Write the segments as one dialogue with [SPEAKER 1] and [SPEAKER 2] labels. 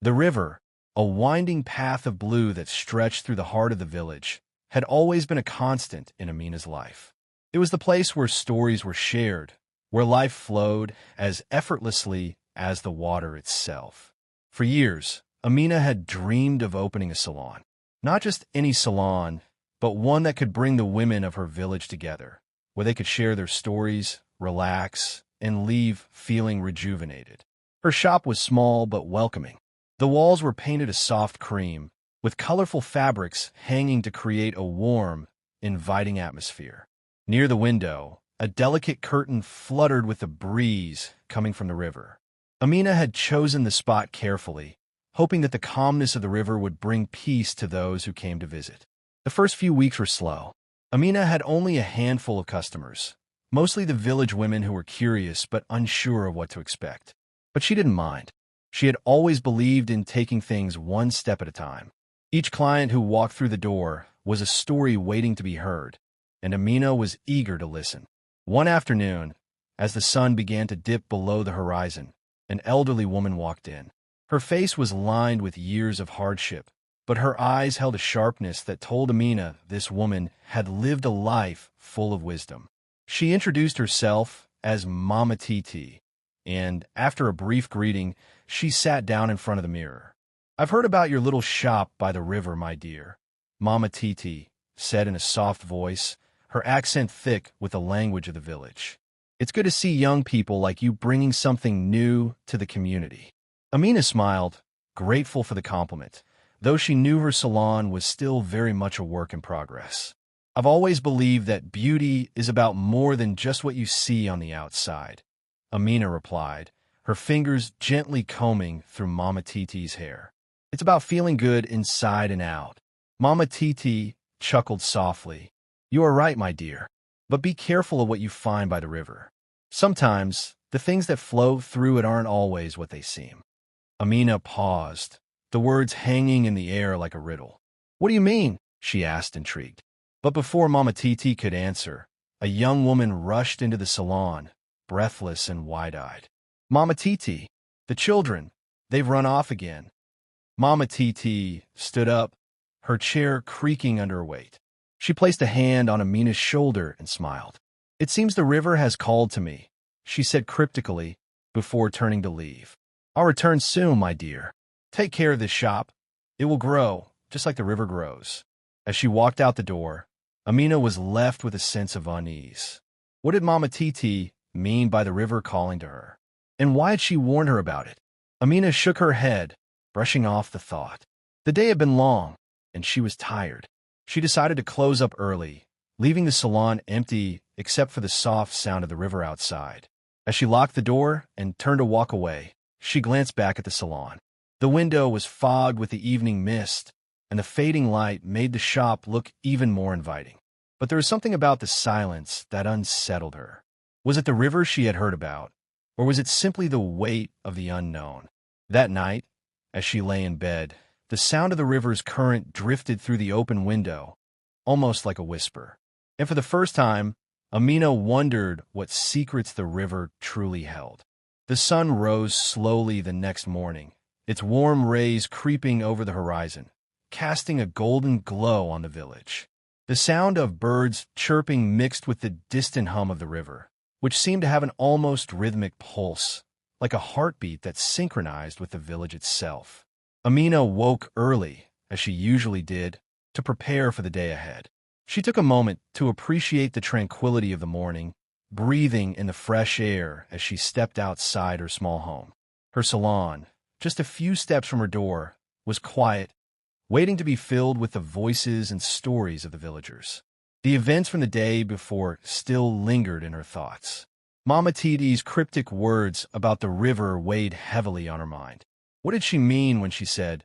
[SPEAKER 1] The river, a winding path of blue that stretched through the heart of the village, had always been a constant in Amina's life. It was the place where stories were shared, where life flowed as effortlessly as the water itself. For years, Amina had dreamed of opening a salon. Not just any salon, but one that could bring the women of her village together, where they could share their stories, relax, and leave feeling rejuvenated. Her shop was small but welcoming. The walls were painted a soft cream, with colorful fabrics hanging to create a warm, inviting atmosphere. Near the window, a delicate curtain fluttered with the breeze coming from the river. Amina had chosen the spot carefully, hoping that the calmness of the river would bring peace to those who came to visit. The first few weeks were slow. Amina had only a handful of customers, mostly the village women who were curious but unsure of what to expect. But she didn't mind. She had always believed in taking things one step at a time. Each client who walked through the door was a story waiting to be heard, and Amina was eager to listen. One afternoon, as the sun began to dip below the horizon, an elderly woman walked in. Her face was lined with years of hardship, but her eyes held a sharpness that told Amina this woman had lived a life full of wisdom. She introduced herself as Mama Titi, and after a brief greeting, she sat down in front of the mirror. "I've heard about your little shop by the river, my dear," Mama Titi said in a soft voice, her accent thick with the language of the village. "It's good to see young people like you bringing something new to the community." Amina smiled, grateful for the compliment, though she knew her salon was still very much a work in progress. "I've always believed that beauty is about more than just what you see on the outside," Amina replied, her fingers gently combing through Mama Titi's hair. "It's about feeling good inside and out." Mama Titi chuckled softly. "You are right, my dear, but be careful of what you find by the river. Sometimes the things that flow through it aren't always what they seem." Amina paused, the words hanging in the air like a riddle. "What do you mean?" she asked, intrigued. But before Mama Titi could answer, a young woman rushed into the salon, breathless and wide-eyed. "Mama Titi, the children, they've run off again." Mama Titi stood up, her chair creaking under her weight. She placed a hand on Amina's shoulder and smiled. "It seems the river has called to me," she said cryptically before turning to leave. "I'll return soon, my dear. Take care of this shop. It will grow, just like the river grows." As she walked out the door, Amina was left with a sense of unease. What did Mama Titi mean by the river calling to her? And why had she warned her about it? Amina shook her head, brushing off the thought. The day had been long, and she was tired. She decided to close up early, leaving the salon empty except for the soft sound of the river outside. As she locked the door and turned to walk away, she glanced back at the salon. The window was fogged with the evening mist, and the fading light made the shop look even more inviting. But there was something about the silence that unsettled her. Was it the river she had heard about, or was it simply the weight of the unknown? That night, as she lay in bed, the sound of the river's current drifted through the open window, almost like a whisper. And for the first time, Amina wondered what secrets the river truly held. The sun rose slowly the next morning, its warm rays creeping over the horizon, casting a golden glow on the village. The sound of birds chirping mixed with the distant hum of the river, which seemed to have an almost rhythmic pulse, like a heartbeat that synchronized with the village itself. Amina woke early, as she usually did, to prepare for the day ahead. She took a moment to appreciate the tranquility of the morning, breathing in the fresh air as she stepped outside her small home. Her salon, just a few steps from her door, was quiet, waiting to be filled with the voices and stories of the villagers. The events from the day before still lingered in her thoughts. Mama Titi's cryptic words about the river weighed heavily on her mind. What did she mean when she said,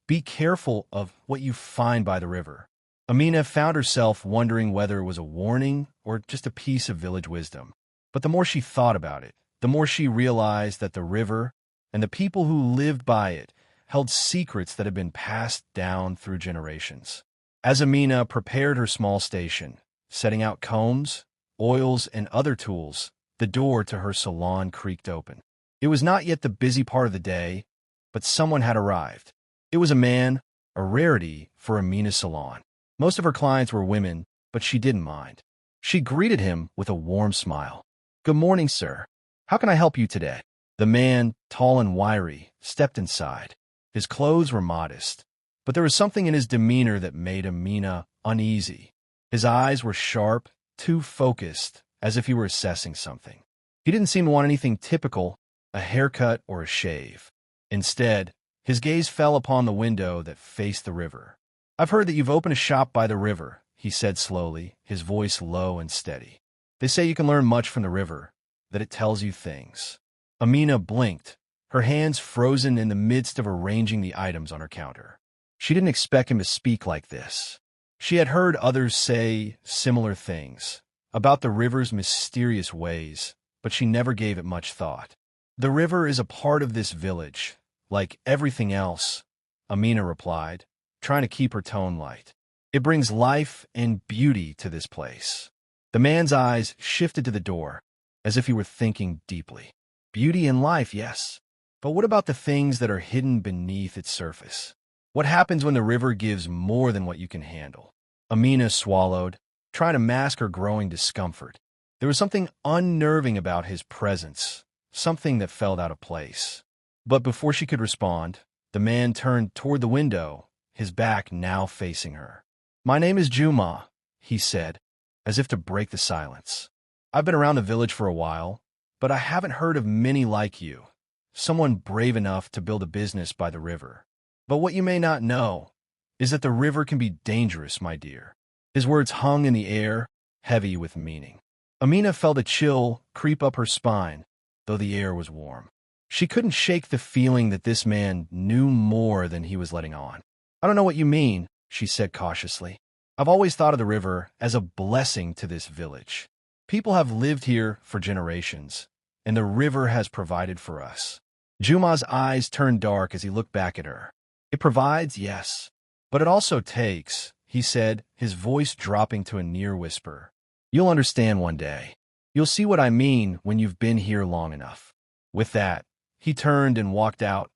[SPEAKER 1] "Be careful of what you find by the river"? Amina found herself wondering whether it was a warning or just a piece of village wisdom. But the more she thought about it, the more she realized that the river and the people who lived by it held secrets that had been passed down through generations. As Amina prepared her small station, setting out combs, oils, and other tools, the door to her salon creaked open. It was not yet the busy part of the day, but someone had arrived. It was a man, a rarity for Amina's salon. Most of her clients were women, but she didn't mind. She greeted him with a warm smile. "Good morning, sir. How can I help you today?" The man, tall and wiry, stepped inside. His clothes were modest, but there was something in his demeanor that made Amina uneasy. His eyes were sharp, too focused, as if he were assessing something. He didn't seem to want anything typical, a haircut or a shave. Instead, his gaze fell upon the window that faced the river. "I've heard that you've opened a shop by the river," he said slowly, his voice low and steady. "They say you can learn much from the river, that it tells you things." Amina blinked, her hands frozen in the midst of arranging the items on her counter. She didn't expect him to speak like this. She had heard others say similar things about the river's mysterious ways, but she never gave it much thought. "The river is a part of this village, like everything else," Amina replied, trying to keep her tone light. "It brings life and beauty to this place." The man's eyes shifted to the door, as if he were thinking deeply. Beauty and life, yes. But what about the things that are hidden beneath its surface? What happens when the river gives more than what you can handle? Amina swallowed, trying to mask her growing discomfort. There was something unnerving about his presence, something that felt out of place. But before she could respond, the man turned toward the window, his back now facing her. "My name is Juma," he said, as if to break the silence. "I've been around the village for a while, but I haven't heard of many like you, someone brave enough to build a business by the river. But what you may not know is that the river can be dangerous, my dear." His words hung in the air, heavy with meaning. Amina felt a chill creep up her spine, though the air was warm. She couldn't shake the feeling that this man knew more than he was letting on. "I don't know what you mean," she said cautiously. "I've always thought of the river as a blessing to this village. People have lived here for generations, and the river has provided for us." Juma's eyes turned dark as he looked back at her. "It provides, yes, but it also takes," he said, his voice dropping to a near whisper. "You'll understand one day. You'll see what I mean when you've been here long enough." With that, he turned and walked out,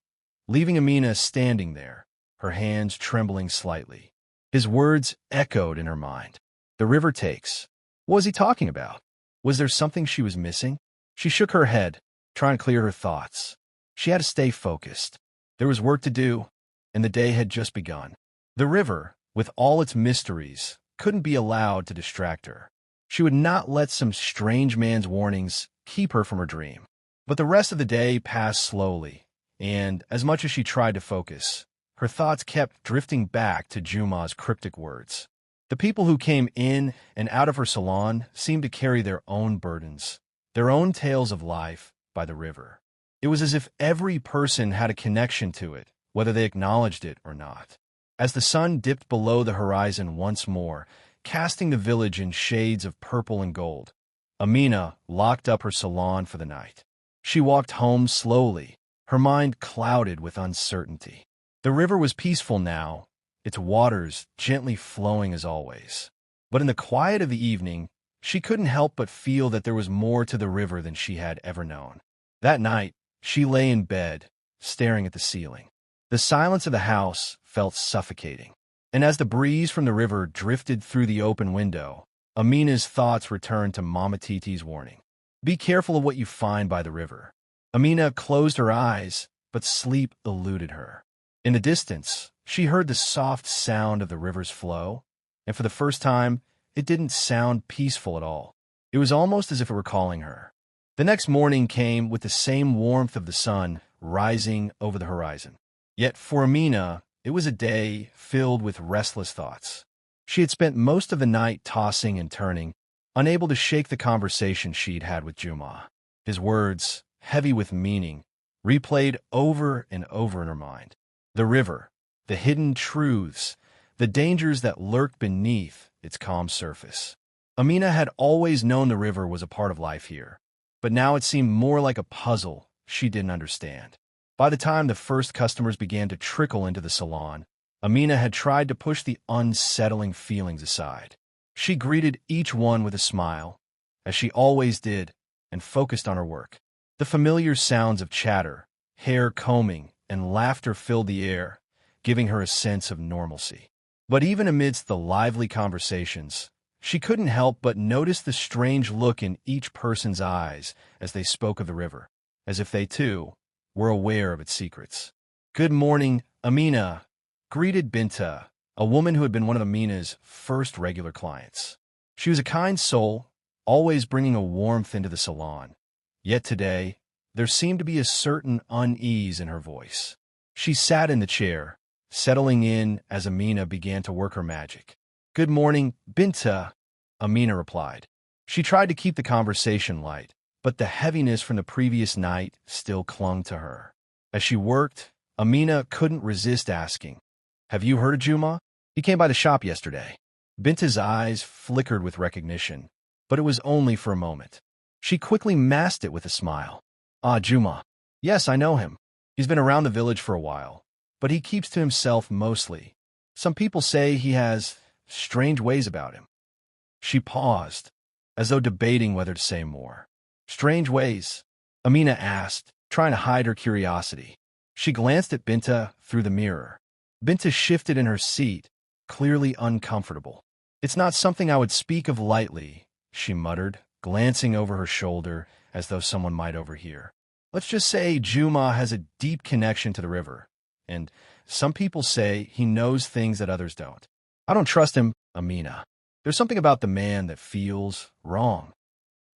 [SPEAKER 1] leaving Amina standing there, her hands trembling slightly. His words echoed in her mind. The river takes. What was he talking about? Was there something she was missing? She shook her head, trying to clear her thoughts. She had to stay focused. There was work to do, and the day had just begun. The river, with all its mysteries, couldn't be allowed to distract her. She would not let some strange man's warnings keep her from her dream. But the rest of the day passed slowly, and as much as she tried to focus, her thoughts kept drifting back to Juma's cryptic words. The people who came in and out of her salon seemed to carry their own burdens, their own tales of life by the river. It was as if every person had a connection to it, whether they acknowledged it or not. As the sun dipped below the horizon once more, casting the village in shades of purple and gold, Amina locked up her salon for the night. She walked home slowly, her mind clouded with uncertainty. The river was peaceful now, its waters gently flowing as always. But in the quiet of the evening, she couldn't help but feel that there was more to the river than she had ever known. That night, she lay in bed, staring at the ceiling. The silence of the house felt suffocating, and as the breeze from the river drifted through the open window, Amina's thoughts returned to Mama Titi's warning. Be careful of what you find by the river. Amina closed her eyes, but sleep eluded her. In the distance, she heard the soft sound of the river's flow, and for the first time, it didn't sound peaceful at all. It was almost as if it were calling her. The next morning came with the same warmth of the sun rising over the horizon. Yet for Amina, it was a day filled with restless thoughts. She had spent most of the night tossing and turning, unable to shake the conversation she'd had with Juma. His words, heavy with meaning, replayed over and over in her mind. The river, the hidden truths, the dangers that lurked beneath its calm surface. Amina had always known the river was a part of life here, but now it seemed more like a puzzle she didn't understand. By the time the first customers began to trickle into the salon, Amina had tried to push the unsettling feelings aside. She greeted each one with a smile, as she always did, and focused on her work. The familiar sounds of chatter, hair combing, and laughter filled the air, giving her a sense of normalcy. But even amidst the lively conversations, she couldn't help but notice the strange look in each person's eyes as they spoke of the river, as if they, too, were aware of its secrets. "Good morning, Amina," greeted Binta, a woman who had been one of Amina's first regular clients. She was a kind soul, always bringing a warmth into the salon. Yet today, there seemed to be a certain unease in her voice. She sat in the chair, settling in as Amina began to work her magic. "Good morning, Binta," Amina replied. She tried to keep the conversation light, but the heaviness from the previous night still clung to her. As she worked, Amina couldn't resist asking, "Have you heard of Juma? He came by the shop yesterday." Binta's eyes flickered with recognition, but it was only for a moment. She quickly masked it with a smile. "Ah, Juma. Yes, I know him. He's been around the village for a while, but he keeps to himself mostly. Some people say he has strange ways about him." She paused, as though debating whether to say more. "Strange ways?" Amina asked, trying to hide her curiosity. She glanced at Binta through the mirror. Binta shifted in her seat, clearly uncomfortable. "It's not something I would speak of lightly," she muttered, glancing over her shoulder as though someone might overhear. "Let's just say Juma has a deep connection to the river, and some people say he knows things that others don't. I don't trust him, Amina. There's something about the man that feels wrong."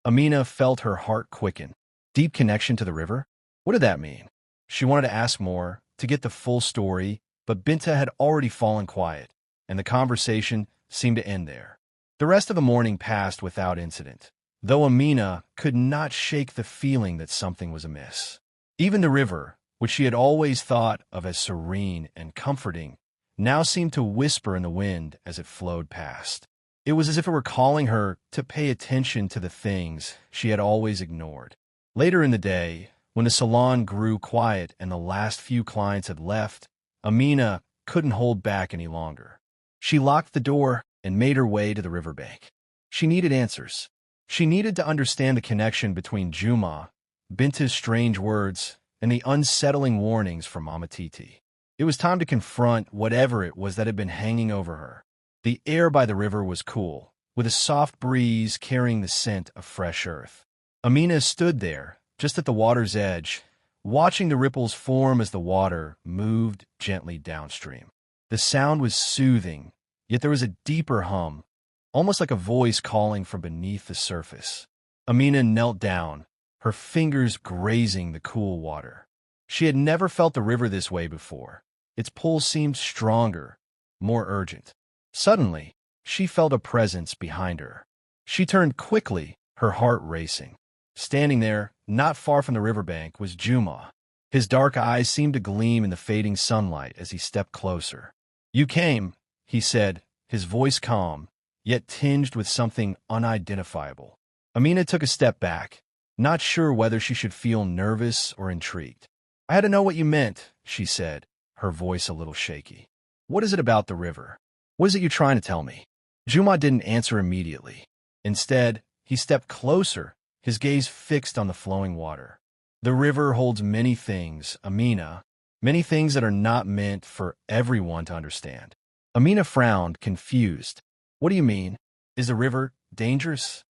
[SPEAKER 1] Amina felt her heart quicken. Deep connection to the river? What did that mean? She wanted to ask more, to get the full story, but Binta had already fallen quiet, and the conversation seemed to end there. The rest of the morning passed without incident, though Amina could not shake the feeling that something was amiss. Even the river, which she had always thought of as serene and comforting, now seemed to whisper in the wind as it flowed past. It was as if it were calling her to pay attention to the things she had always ignored. Later in the day, when the salon grew quiet and the last few clients had left, Amina couldn't hold back any longer. She locked the door and made her way to the riverbank. She needed answers. She needed to understand the connection between Juma, Binta's strange words, and the unsettling warnings from Mama Titi. It was time to confront whatever it was that had been hanging over her. The air by the river was cool, with a soft breeze carrying the scent of fresh earth. Amina stood there, just at the water's edge, watching the ripples form as the water moved gently downstream. The sound was soothing, yet there was a deeper hum, almost like a voice calling from beneath the surface. Amina knelt down, her fingers grazing the cool water. She had never felt the river this way before. Its pull seemed stronger, more urgent. Suddenly, she felt a presence behind her. She turned quickly, her heart racing. Standing there, not far from the riverbank, was Juma. His dark eyes seemed to gleam in the fading sunlight as he stepped closer. "You came," he said, his voice calm, yet tinged with something unidentifiable. Amina took a step back, not sure whether she should feel nervous or intrigued. "I had to know what you meant," she said, her voice a little shaky. "What is it about the river? What is it you're trying to tell me?" Juma didn't answer immediately. Instead, he stepped closer, his gaze fixed on the flowing water. "The river holds many things, Amina, many things that are not meant for everyone to understand." Amina frowned, confused. "What do you mean? Is the river dangerous?"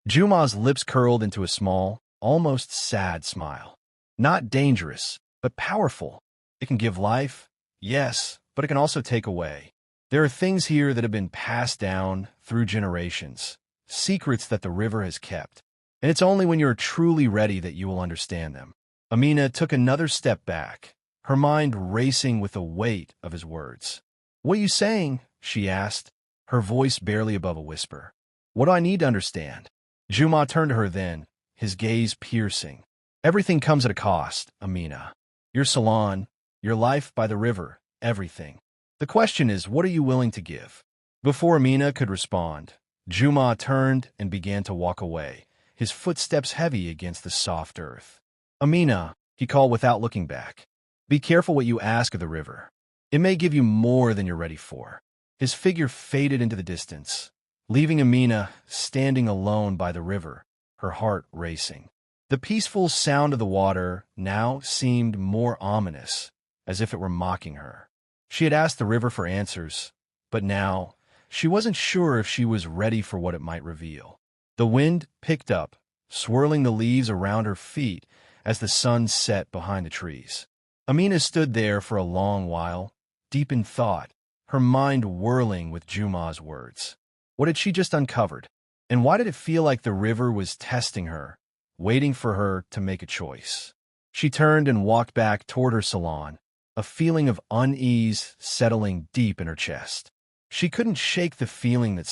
[SPEAKER 1] Juma's lips curled into a small, almost sad smile. "Not dangerous, but powerful. It can give life, yes, but it can also take away. There are things here that have been passed down through generations, secrets that the river has kept, and it's only when you're truly ready that you will understand them." Amina took another step back, her mind racing with the weight of his words. "What are you saying?" she asked, her voice barely above a whisper. "What do I need to understand?" Juma turned to her then, his gaze piercing. "Everything comes at a cost, Amina. Your salon, your life by the river, everything. The question is, what are you willing to give?" Before Amina could respond, Juma turned and began to walk away, his footsteps heavy against the soft earth. "Amina," he called without looking back, "be careful what you ask of the river. It may give you more than you're ready for." His figure faded into the distance, leaving Amina standing alone by the river, her heart racing. The peaceful sound of the water now seemed more ominous, as if it were mocking her. She had asked the river for answers, but now she wasn't sure if she was ready for what it might reveal. The wind picked up, swirling the leaves around her feet as the sun set behind the trees. Amina stood there for a long while, deep in thought, her mind whirling with Juma's words. What had she just uncovered? And why did it feel like the river was testing her, waiting for her to make a choice? She turned and walked back toward her salon, a feeling of unease settling deep in her chest. She couldn't shake the feeling that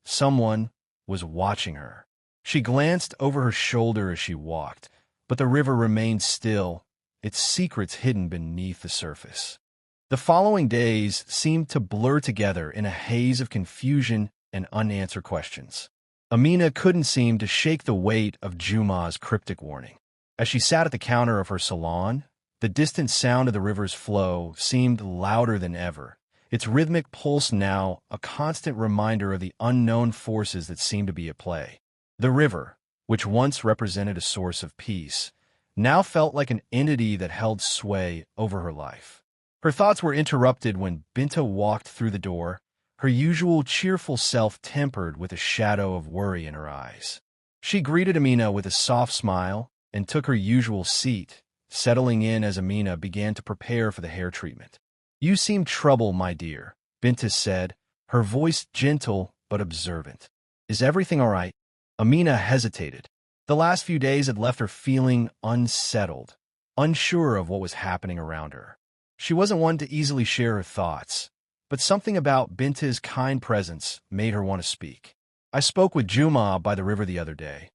[SPEAKER 1] someone, was watching her. She glanced over her shoulder as she walked, but the river remained still, its secrets hidden beneath the surface. The following days seemed to blur together in a haze of confusion and unanswered questions. Amina couldn't seem to shake the weight of Juma's cryptic warning. As she sat at the counter of her salon, the distant sound of the river's flow seemed louder than ever, its rhythmic pulse now a constant reminder of the unknown forces that seemed to be at play. The river, which once represented a source of peace, now felt like an entity that held sway over her life. Her thoughts were interrupted when Binta walked through the door, her usual cheerful self tempered with a shadow of worry in her eyes. She greeted Amina with a soft smile and took her usual seat, settling in as Amina began to prepare for the hair treatment. "You seem troubled, my dear," Binta said, her voice gentle but observant. "Is everything all right?" Amina hesitated. The last few days had left her feeling unsettled, unsure of what was happening around her. She wasn't one to easily share her thoughts, but something about Binta's kind presence made her want to speak. "I spoke with Juma by the river the other day,"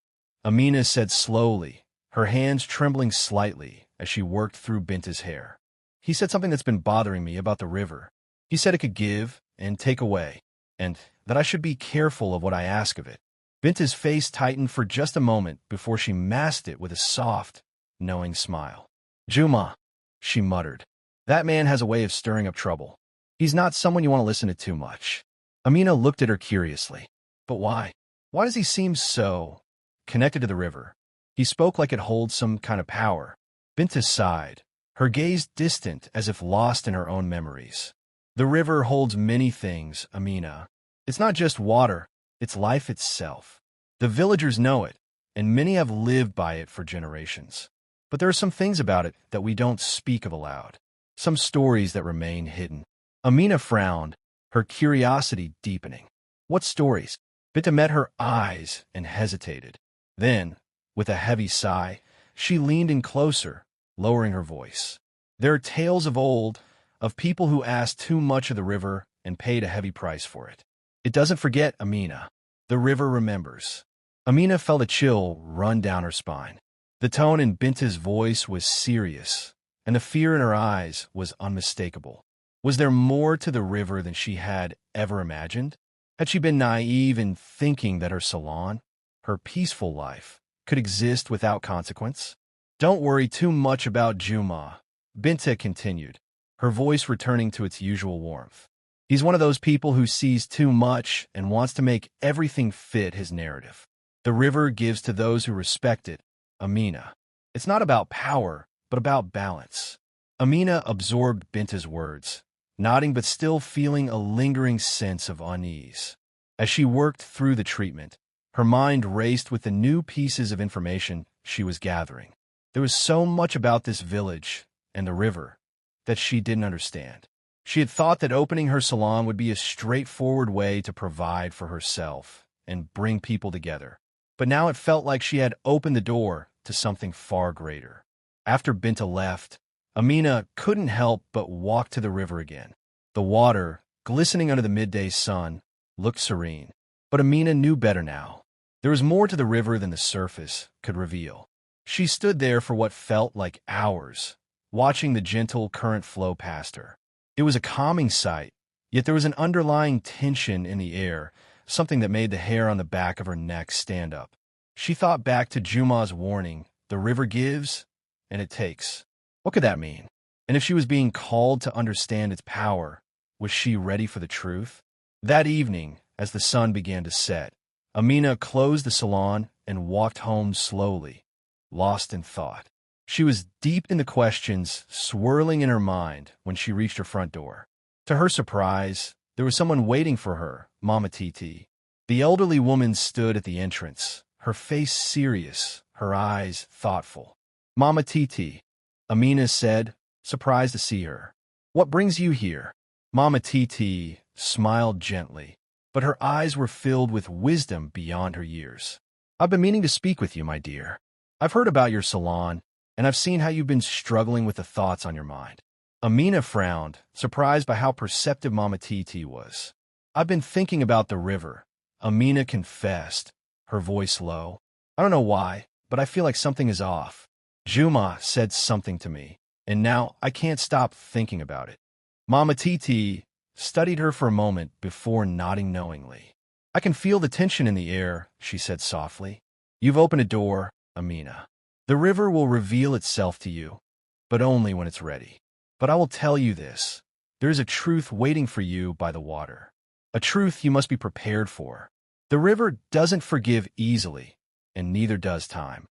[SPEAKER 1] Amina said slowly, her hands trembling slightly as she worked through Binta's hair. "He said something that's been bothering me about the river. He said it could give and take away, and that I should be careful of what I ask of it." Binta's face tightened for just a moment before she masked it with a soft, knowing smile. "Juma," she muttered. "That man has a way of stirring up trouble. He's not someone you want to listen to too much." Amina looked at her curiously. "But why? Why does he seem so connected to the river? He spoke like it holds some kind of power." Binta sighed, her gaze distant as if lost in her own memories. "The river holds many things, Amina. It's not just water, it's life itself. The villagers know it, and many have lived by it for generations. But there are some things about it that we don't speak of aloud, some stories that remain hidden." Amina frowned, her curiosity deepening. "What stories?" Binta met her eyes and hesitated. Then, with a heavy sigh, she leaned in closer, lowering her voice. "There are tales of old, of people who asked too much of the river and paid a heavy price for it. It doesn't forget, Amina. The river remembers." Amina felt a chill run down her spine. The tone in Binta's voice was serious, and the fear in her eyes was unmistakable. Was there more to the river than she had ever imagined? Had she been naive in thinking that her salon, her peaceful life, could exist without consequence? "Don't worry too much about Juma," Binta continued, her voice returning to its usual warmth. "He's one of those people who sees too much and wants to make everything fit his narrative. The river gives to those who respect it, Amina. It's not about power, but about balance." Amina absorbed Binta's words, nodding but still feeling a lingering sense of unease. As she worked through the treatment, her mind raced with the new pieces of information she was gathering. There was so much about this village and the river that she didn't understand. She had thought that opening her salon would be a straightforward way to provide for herself and bring people together. But now it felt like she had opened the door to something far greater. After Binta left, Amina couldn't help but walk to the river again. The water, glistening under the midday sun, looked serene. But Amina knew better now. There was more to the river than the surface could reveal. She stood there for what felt like hours, watching the gentle current flow past her. It was a calming sight, yet there was an underlying tension in the air, something that made the hair on the back of her neck stand up. She thought back to Juma's warning, "The river gives, and it takes." What could that mean? And if she was being called to understand its power, was she ready for the truth? That evening, as the sun began to set, Amina closed the salon and walked home slowly, lost in thought. She was deep in the questions swirling in her mind when she reached her front door. To her surprise, there was someone waiting for her, Mama Titi. The elderly woman stood at the entrance, her face serious, her eyes thoughtful. Mama Titi, Amina said, surprised to see her. What brings you here? Mama Titi smiled gently, but her eyes were filled with wisdom beyond her years. I've been meaning to speak with you, my dear. I've heard about your salon, and I've seen how you've been struggling with the thoughts on your mind. Amina frowned, surprised by how perceptive Mama Titi was. I've been thinking about the river, Amina confessed, her voice low. I don't know why, but I feel like something is off. Juma said something to me, and now I can't stop thinking about it. Mama Titi studied her for a moment before nodding knowingly. I can feel the tension in the air, she said softly. You've opened a door, Amina. The river will reveal itself to you, but only when it's ready. But I will tell you this. There is a truth waiting for you by the water. A truth you must be prepared for. The river doesn't forgive easily, and neither does time.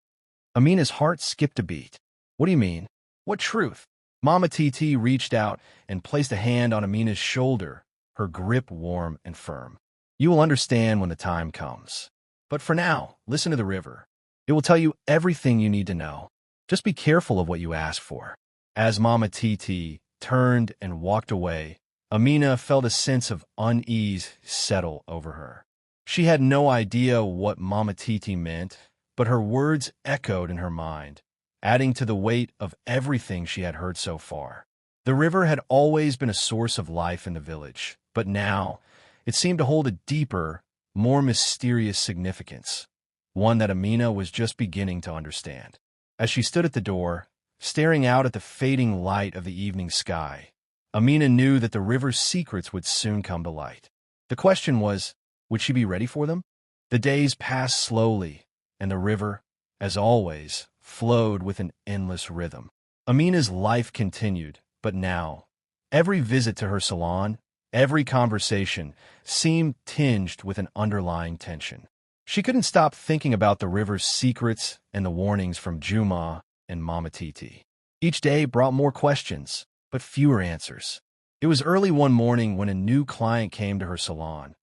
[SPEAKER 1] Amina's heart skipped a beat. What do you mean? What truth? Mama Titi reached out and placed a hand on Amina's shoulder, her grip warm and firm. You will understand when the time comes. But for now, listen to the river. It will tell you everything you need to know. Just be careful of what you ask for. As Mama Titi turned and walked away, Amina felt a sense of unease settle over her. She had no idea what Mama Titi meant, but her words echoed in her mind, adding to the weight of everything she had heard so far. The river had always been a source of life in the village, but now it seemed to hold a deeper, more mysterious significance, one that Amina was just beginning to understand. As she stood at the door, staring out at the fading light of the evening sky, Amina knew that the river's secrets would soon come to light. The question was, would she be ready for them? The days passed slowly, and the river, as always, flowed with an endless rhythm. Amina's life continued, but now, every visit to her salon, every conversation, seemed tinged with an underlying tension. She couldn't stop thinking about the river's secrets and the warnings from Juma and Mama Titi. Each day brought more questions, but fewer answers. It was early one morning when a new client came to her salon,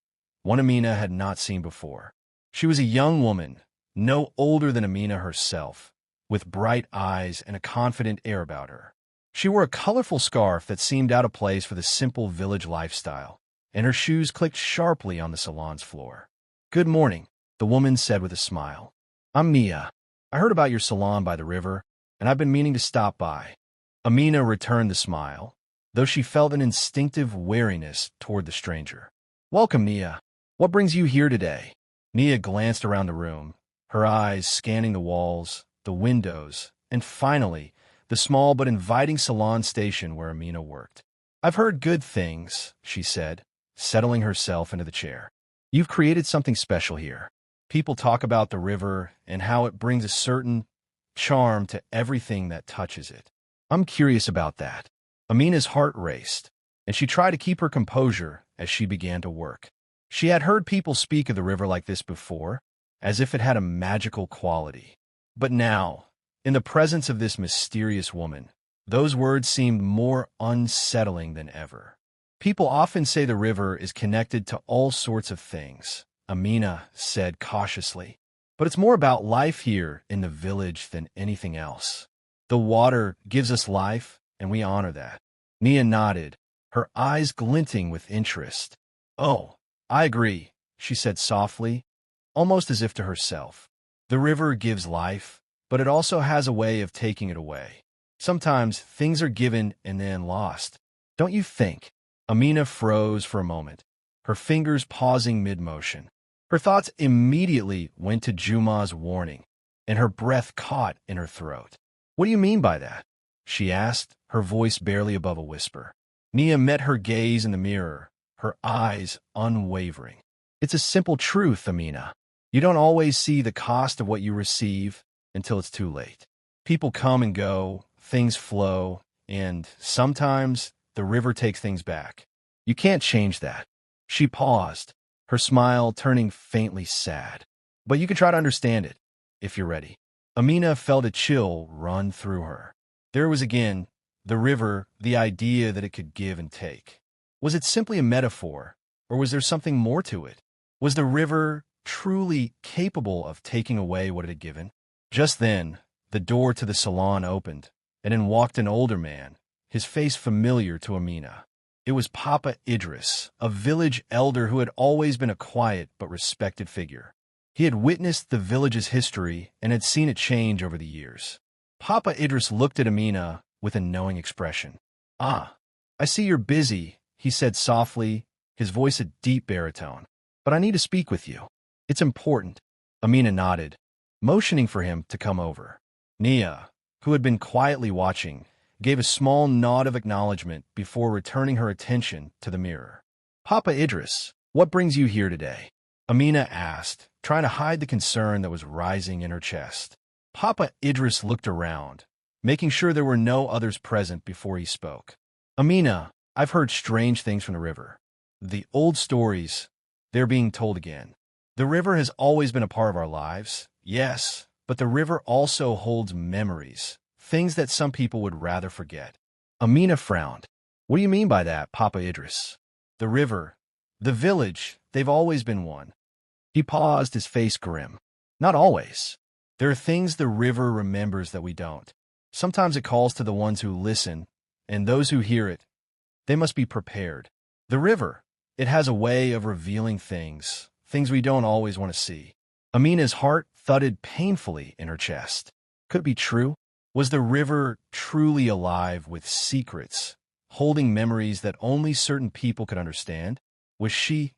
[SPEAKER 1] one Amina had not seen before. She was a young woman, no older than Amina herself, with bright eyes and a confident air about her. She wore a colorful scarf that seemed out of place for the simple village lifestyle, and her shoes clicked sharply on the salon's floor. Good morning, the woman said with a smile. I'm Mia. I heard about your salon by the river, and I've been meaning to stop by. Amina returned the smile, though she felt an instinctive wariness toward the stranger. Welcome, Nia. What brings you here today? Nia glanced around the room, her eyes scanning the walls, the windows, and finally, the small but inviting salon station where Amina worked. I've heard good things, she said, settling herself into the chair. You've created something special here. People talk about the river and how it brings a certain charm to everything that touches it. I'm curious about that. Amina's heart raced, and she tried to keep her composure as she began to work. She had heard people speak of the river like this before, as if it had a magical quality. But now, in the presence of this mysterious woman, those words seemed more unsettling than ever. People often say the river is connected to all sorts of things, Amina said cautiously. But it's more about life here in the village than anything else. The water gives us life, and we honor that. Nia nodded, her eyes glinting with interest. Oh, I agree, she said softly, almost as if to herself. The river gives life, but it also has a way of taking it away. Sometimes things are given and then lost. Don't you think? Amina froze for a moment, her fingers pausing mid-motion. Her thoughts immediately went to Juma's warning, and her breath caught in her throat. What do you mean by that? She asked, her voice barely above a whisper. Nia met her gaze in the mirror, her eyes unwavering. It's a simple truth, Amina. You don't always see the cost of what you receive until it's too late. People come and go, things flow, and sometimes the river takes things back. You can't change that. She paused, her smile turning faintly sad. But you can try to understand it, if you're ready. Amina felt a chill run through her. There was again the river, the idea that it could give and take. Was it simply a metaphor, or was there something more to it? Was the river truly capable of taking away what it had given? Just then, the door to the salon opened, and in walked an older man, his face familiar to Amina. It was Papa Idris, a village elder who had always been a quiet but respected figure. He had witnessed the village's history and had seen it change over the years. Papa Idris looked at Amina with a knowing expression. "Ah, I see you're busy," he said softly, his voice a deep baritone. "But I need to speak with you. It's important." Amina nodded, motioning for him to come over. Nia, who had been quietly watching, gave a small nod of acknowledgement before returning her attention to the mirror. "Papa Idris, what brings you here today?" Amina asked, trying to hide the concern that was rising in her chest. Papa Idris looked around, making sure there were no others present before he spoke. "Amina, I've heard strange things from the river. The old stories, they're being told again. The river has always been a part of our lives, yes, but the river also holds memories, things that some people would rather forget." Amina frowned. "What do you mean by that, Papa Idris?" "The river, the village, they've always been one." He paused, his face grim. "Not always. There are things the river remembers that we don't. Sometimes it calls to the ones who listen, and those who hear it, they must be prepared. The river, it has a way of revealing things we don't always want to see." Amina's heart thudded painfully in her chest. Could it be true? Was the river truly alive with secrets, holding memories that only certain people could understand? Was she,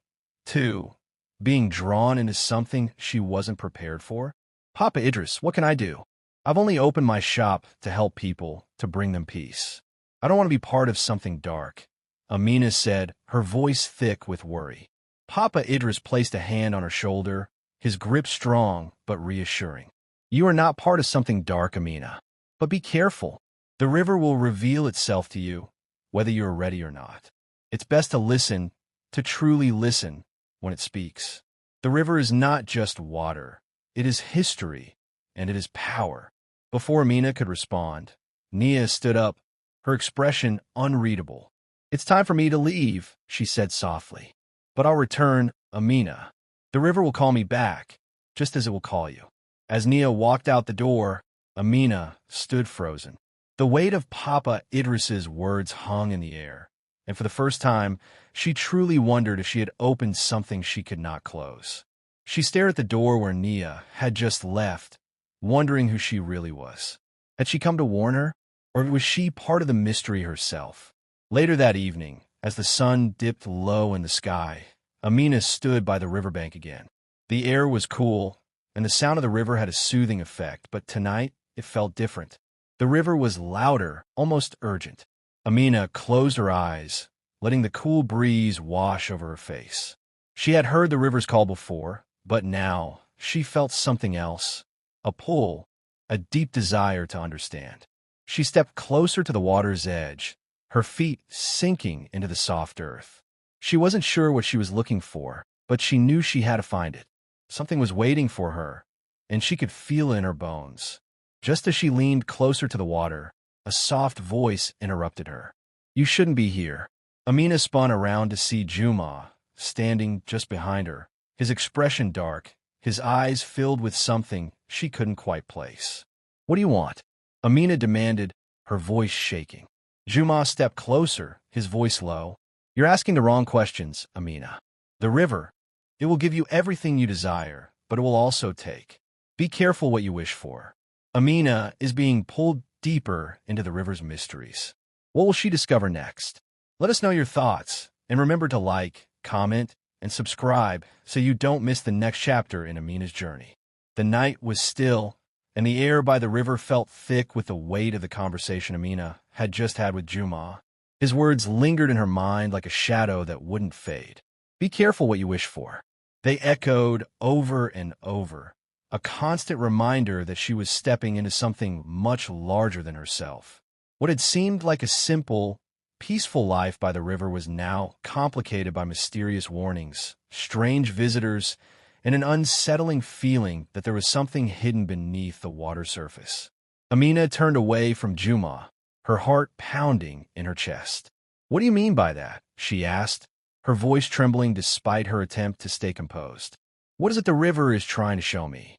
[SPEAKER 1] too, being drawn into something she wasn't prepared for? "Papa Idris, what can I do? I've only opened my shop to help people, to bring them peace. I don't want to be part of something dark," Amina said, her voice thick with worry. Papa Idris placed a hand on her shoulder, his grip strong but reassuring. "You are not part of something dark, Amina. But be careful. The river will reveal itself to you, whether you are ready or not. It's best to listen, to truly listen, when it speaks. The river is not just water. It is history, and it is power." Before Amina could respond, Nia stood up, her expression unreadable. "It's time for me to leave," she said softly. "But I'll return, Amina. The river will call me back, just as it will call you." As Nia walked out the door, Amina stood frozen. The weight of Papa Idris's words hung in the air, and for the first time, she truly wondered if she had opened something she could not close. She stared at the door where Nia had just left, wondering who she really was. Had she come to warn her, or was she part of the mystery herself? Later that evening, as the sun dipped low in the sky, Amina stood by the riverbank again. The air was cool, and the sound of the river had a soothing effect, but tonight it felt different. The river was louder, almost urgent. Amina closed her eyes, letting the cool breeze wash over her face. She had heard the river's call before, but now she felt something else, a pull, a deep desire to understand. She stepped closer to the water's edge, her feet sinking into the soft earth. She wasn't sure what she was looking for, but she knew she had to find it. Something was waiting for her, and she could feel it in her bones. Just as she leaned closer to the water, a soft voice interrupted her. "You shouldn't be here." Amina spun around to see Juma standing just behind her, his expression dark, his eyes filled with something she couldn't quite place. "What do you want?" Amina demanded, her voice shaking. Juma stepped closer, his voice low. "You're asking the wrong questions, Amina. The river, it will give you everything you desire, but it will also take. Be careful what you wish for." Amina is being pulled deeper into the river's mysteries. What will she discover next? Let us know your thoughts, and remember to like, comment, and subscribe so you don't miss the next chapter in Amina's journey. The night was still, and the air by the river felt thick with the weight of the conversation Amina had just had with Juma. His words lingered in her mind like a shadow that wouldn't fade. Be careful what you wish for. They echoed over and over, a constant reminder that she was stepping into something much larger than herself. What had seemed like a simple, peaceful life by the river was now complicated by mysterious warnings, strange visitors, and an unsettling feeling that there was something hidden beneath the water surface. Amina turned away from Juma, her heart pounding in her chest. "What do you mean by that?" she asked, her voice trembling despite her attempt to stay composed. "What is it the river is trying to show me?"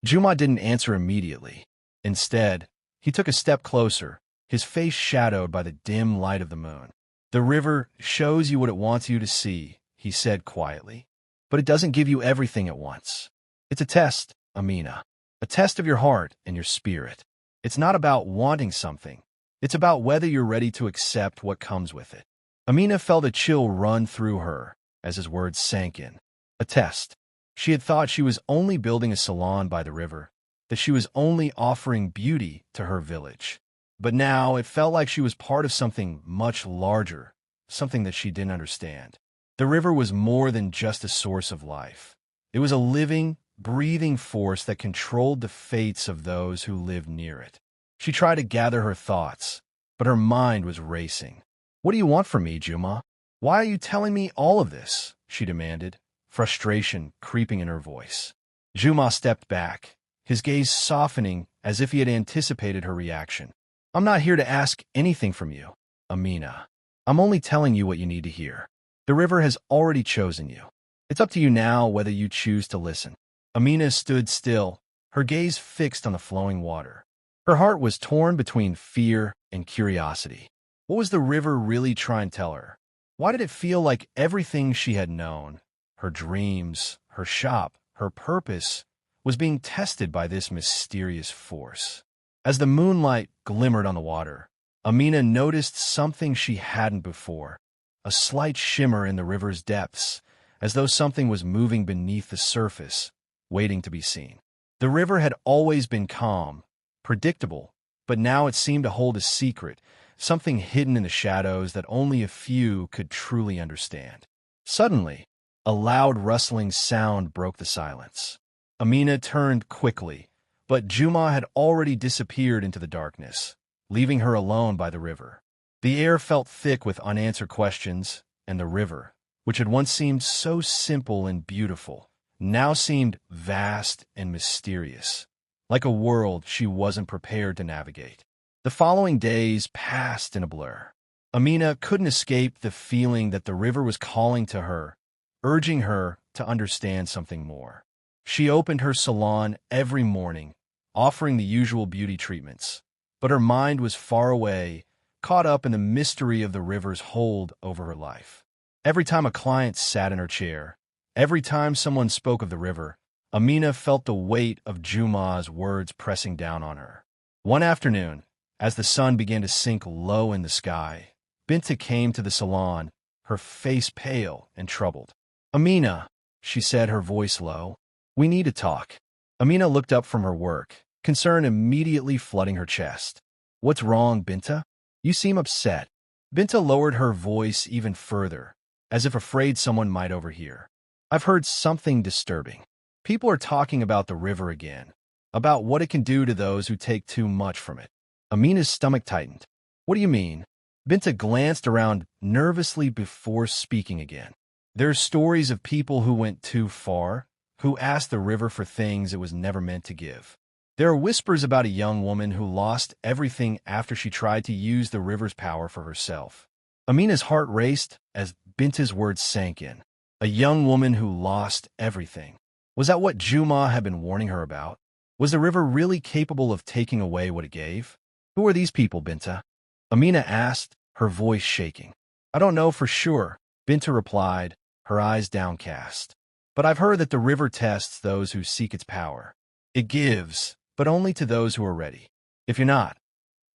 [SPEAKER 1] Juma didn't answer immediately. Instead, he took a step closer, his face shadowed by the dim light of the moon. "The river shows you what it wants you to see," he said quietly. "But it doesn't give you everything at once. It's a test, Amina, a test of your heart and your spirit. It's not about wanting something. It's about whether you're ready to accept what comes with it." Amina felt a chill run through her as his words sank in. A test. She had thought she was only building a salon by the river, that she was only offering beauty to her village. But now it felt like she was part of something much larger, something that she didn't understand. The river was more than just a source of life. It was a living, breathing force that controlled the fates of those who lived near it. She tried to gather her thoughts, but her mind was racing. "What do you want from me, Juma? Why are you telling me all of this?" she demanded, frustration creeping in her voice. Juma stepped back, his gaze softening as if he had anticipated her reaction. "I'm not here to ask anything from you, Amina. I'm only telling you what you need to hear. The river has already chosen you. It's up to you now whether you choose to listen." Amina stood still, her gaze fixed on the flowing water. Her heart was torn between fear and curiosity. What was the river really trying to tell her? Why did it feel like everything she had known, her dreams, her shop, her purpose, was being tested by this mysterious force? As the moonlight glimmered on the water, Amina noticed something she hadn't before, a slight shimmer in the river's depths, as though something was moving beneath the surface, waiting to be seen. The river had always been calm, predictable, but now it seemed to hold a secret, something hidden in the shadows that only a few could truly understand. Suddenly, a loud rustling sound broke the silence. Amina turned quickly, but Juma had already disappeared into the darkness, leaving her alone by the river. The air felt thick with unanswered questions, and the river, which had once seemed so simple and beautiful, now seemed vast and mysterious, like a world she wasn't prepared to navigate. The following days passed in a blur. Amina couldn't escape the feeling that the river was calling to her, urging her to understand something more. She opened her salon every morning, offering the usual beauty treatments, but her mind was far away, caught up in the mystery of the river's hold over her life. Every time a client sat in her chair, every time someone spoke of the river, Amina felt the weight of Juma's words pressing down on her. One afternoon, as the sun began to sink low in the sky, Binta came to the salon, her face pale and troubled. "Amina," she said, her voice low, "we need to talk." Amina looked up from her work, concern immediately flooding her chest. "What's wrong, Binta? You seem upset." Binta lowered her voice even further, as if afraid someone might overhear. "I've heard something disturbing. People are talking about the river again, about what it can do to those who take too much from it." Amina's stomach tightened. "What do you mean?" Binta glanced around nervously before speaking again. "There are stories of people who went too far, who asked the river for things it was never meant to give. There are whispers about a young woman who lost everything after she tried to use the river's power for herself." Amina's heart raced as Binta's words sank in. A young woman who lost everything. Was that what Juma had been warning her about? Was the river really capable of taking away what it gave? "Who are these people, Binta?" Amina asked, her voice shaking. "I don't know for sure," Binta replied, her eyes downcast. "But I've heard that the river tests those who seek its power. It gives, but only to those who are ready. If you're not,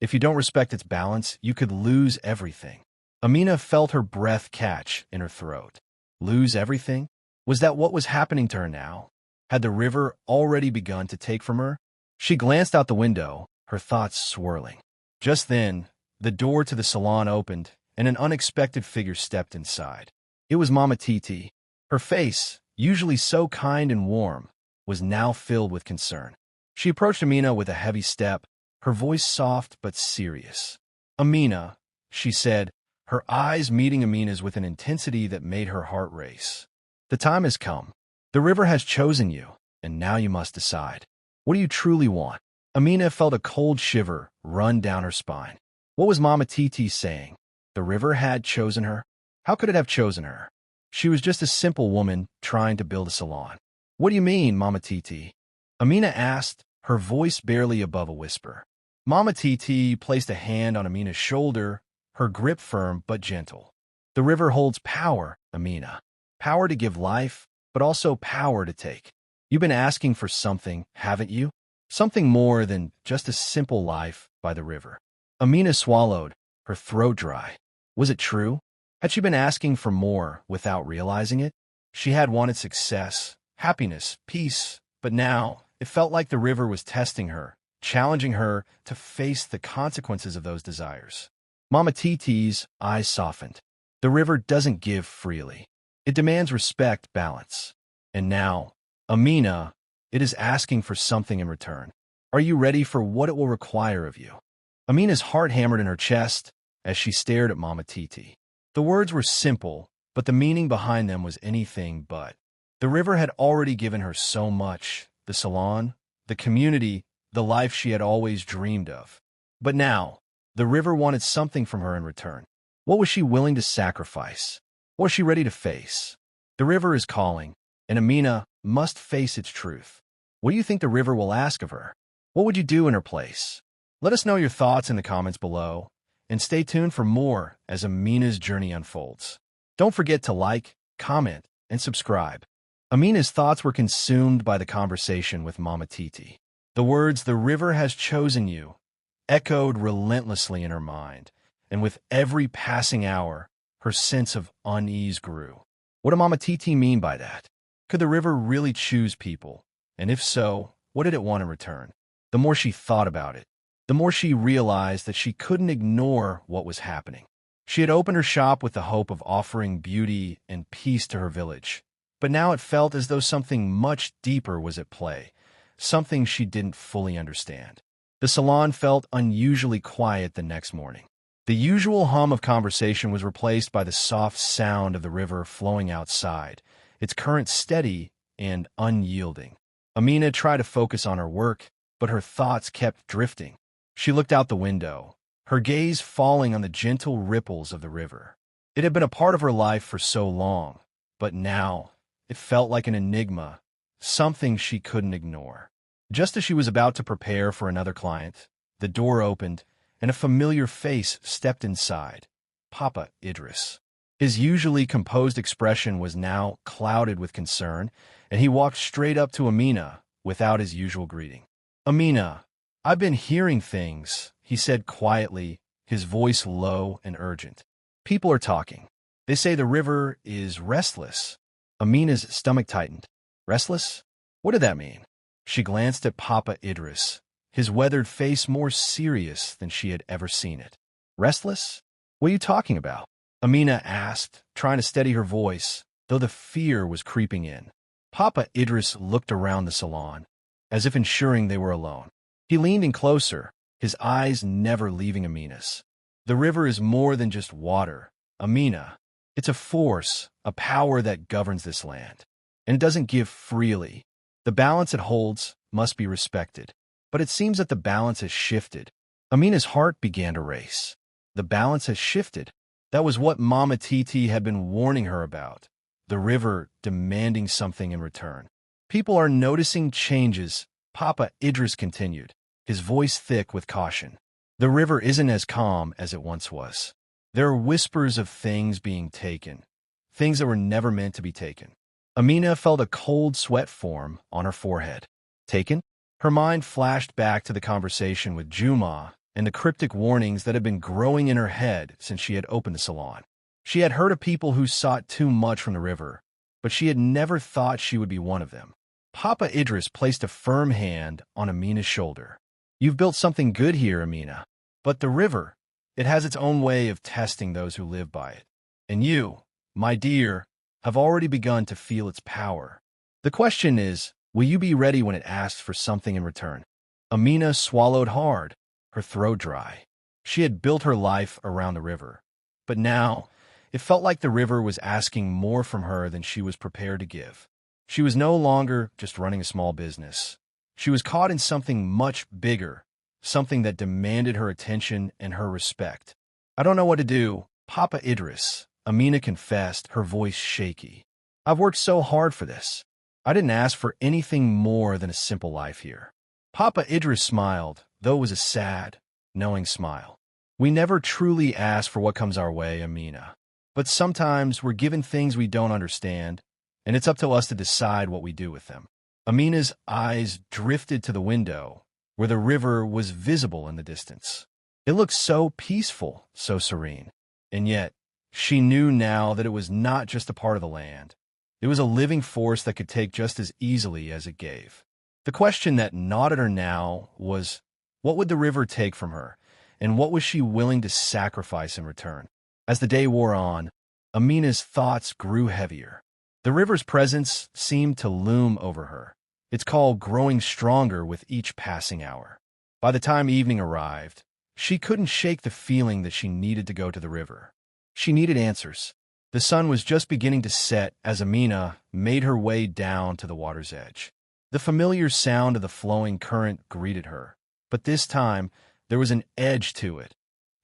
[SPEAKER 1] if you don't respect its balance, you could lose everything." Amina felt her breath catch in her throat. Lose everything? Was that what was happening to her now? Had the river already begun to take from her? She glanced out the window, her thoughts swirling. Just then, the door to the salon opened, and an unexpected figure stepped inside. It was Mama Titi. Her face, usually so kind and warm, was now filled with concern. She approached Amina with a heavy step, her voice soft but serious. "Amina," she said, her eyes meeting Amina's with an intensity that made her heart race. "The time has come. The river has chosen you, and now you must decide. What do you truly want? Amina felt a cold shiver run down her spine. What was Mama Titi saying? The river had chosen her? How could it have chosen her? She was just a simple woman trying to build a salon. What do you mean, Mama Titi? Amina asked, her voice barely above a whisper. Mama Titi placed a hand on Amina's shoulder, her grip firm but gentle. The river holds power, Amina. Power to give life, but also power to take. You've been asking for something, haven't you? Something more than just a simple life by the river. Amina swallowed, her throat dry. Was it true? Had she been asking for more without realizing it? She had wanted success, happiness, peace, but now it felt like the river was testing her, challenging her to face the consequences of those desires. Mama Titi's eyes softened. The river doesn't give freely. It demands respect, balance. And now, Amina, it is asking for something in return. Are you ready for what it will require of you? Amina's heart hammered in her chest as she stared at Mama Titi. The words were simple, but the meaning behind them was anything but. The river had already given her so much, the salon, the community, the life she had always dreamed of. But now, the river wanted something from her in return. What was she willing to sacrifice? What was she ready to face? The river is calling, and Amina must face its truth. What do you think the river will ask of her? What would you do in her place? Let us know your thoughts in the comments below, and stay tuned for more as Amina's journey unfolds. Don't forget to like, comment, and subscribe. Amina's thoughts were consumed by the conversation with Mama Titi. The words, "the river has chosen you," echoed relentlessly in her mind, and with every passing hour, her sense of unease grew. What did Mama Titi mean by that? Could the river really choose people? And if so, what did it want in return? The more she thought about it, the more she realized that she couldn't ignore what was happening. She had opened her shop with the hope of offering beauty and peace to her village, but now it felt as though something much deeper was at play, something she didn't fully understand. The salon felt unusually quiet the next morning. The usual hum of conversation was replaced by the soft sound of the river flowing outside, its current steady and unyielding. Amina tried to focus on her work, but her thoughts kept drifting. She looked out the window, her gaze falling on the gentle ripples of the river. It had been a part of her life for so long, but now it felt like an enigma, something she couldn't ignore. Just as she was about to prepare for another client, the door opened, and a familiar face stepped inside, Papa Idris. His usually composed expression was now clouded with concern, and he walked straight up to Amina without his usual greeting. "Amina, I've been hearing things," he said quietly, his voice low and urgent. "People are talking. They say the river is restless." Amina's stomach tightened. Restless? What did that mean? She glanced at Papa Idris, his weathered face more serious than she had ever seen it. "Restless? What are you talking about?" Amina asked, trying to steady her voice, though the fear was creeping in. Papa Idris looked around the salon, as if ensuring they were alone. He leaned in closer, his eyes never leaving Amina's. "The river is more than just water, Amina. It's a force, a power that governs this land. And it doesn't give freely. The balance it holds must be respected. But it seems that the balance has shifted." Amina's heart began to race. The balance has shifted. That was what Mama Titi had been warning her about. The river demanding something in return. "People are noticing changes," Papa Idris continued, his voice thick with caution. "The river isn't as calm as it once was. There are whispers of things being taken, things that were never meant to be taken." Amina felt a cold sweat form on her forehead. Taken? Her mind flashed back to the conversation with Juma and the cryptic warnings that had been growing in her head since she had opened the salon. She had heard of people who sought too much from the river, but she had never thought she would be one of them. Papa Idris placed a firm hand on Amina's shoulder. "You've built something good here, Amina. But the river, it has its own way of testing those who live by it. And you, my dear, have already begun to feel its power. The question is, will you be ready when it asks for something in return?" Amina swallowed hard, her throat dry. She had built her life around the river, but now it felt like the river was asking more from her than she was prepared to give. She was no longer just running a small business. She was caught in something much bigger, something that demanded her attention and her respect. "I don't know what to do, Papa Idris," Amina confessed, her voice shaky. "I've worked so hard for this. I didn't ask for anything more than a simple life here." Papa Idris smiled, though it was a sad, knowing smile. "We never truly ask for what comes our way, Amina. But sometimes we're given things we don't understand, and it's up to us to decide what we do with them." Amina's eyes drifted to the window, where the river was visible in the distance. It looked so peaceful, so serene. And yet, she knew now that it was not just a part of the land. It was a living force that could take just as easily as it gave. The question that gnawed at her now was, what would the river take from her, and what was she willing to sacrifice in return? As the day wore on, Amina's thoughts grew heavier. The river's presence seemed to loom over her, its call growing stronger with each passing hour. By the time evening arrived, she couldn't shake the feeling that she needed to go to the river. She needed answers. The sun was just beginning to set as Amina made her way down to the water's edge. The familiar sound of the flowing current greeted her, but this time there was an edge to it,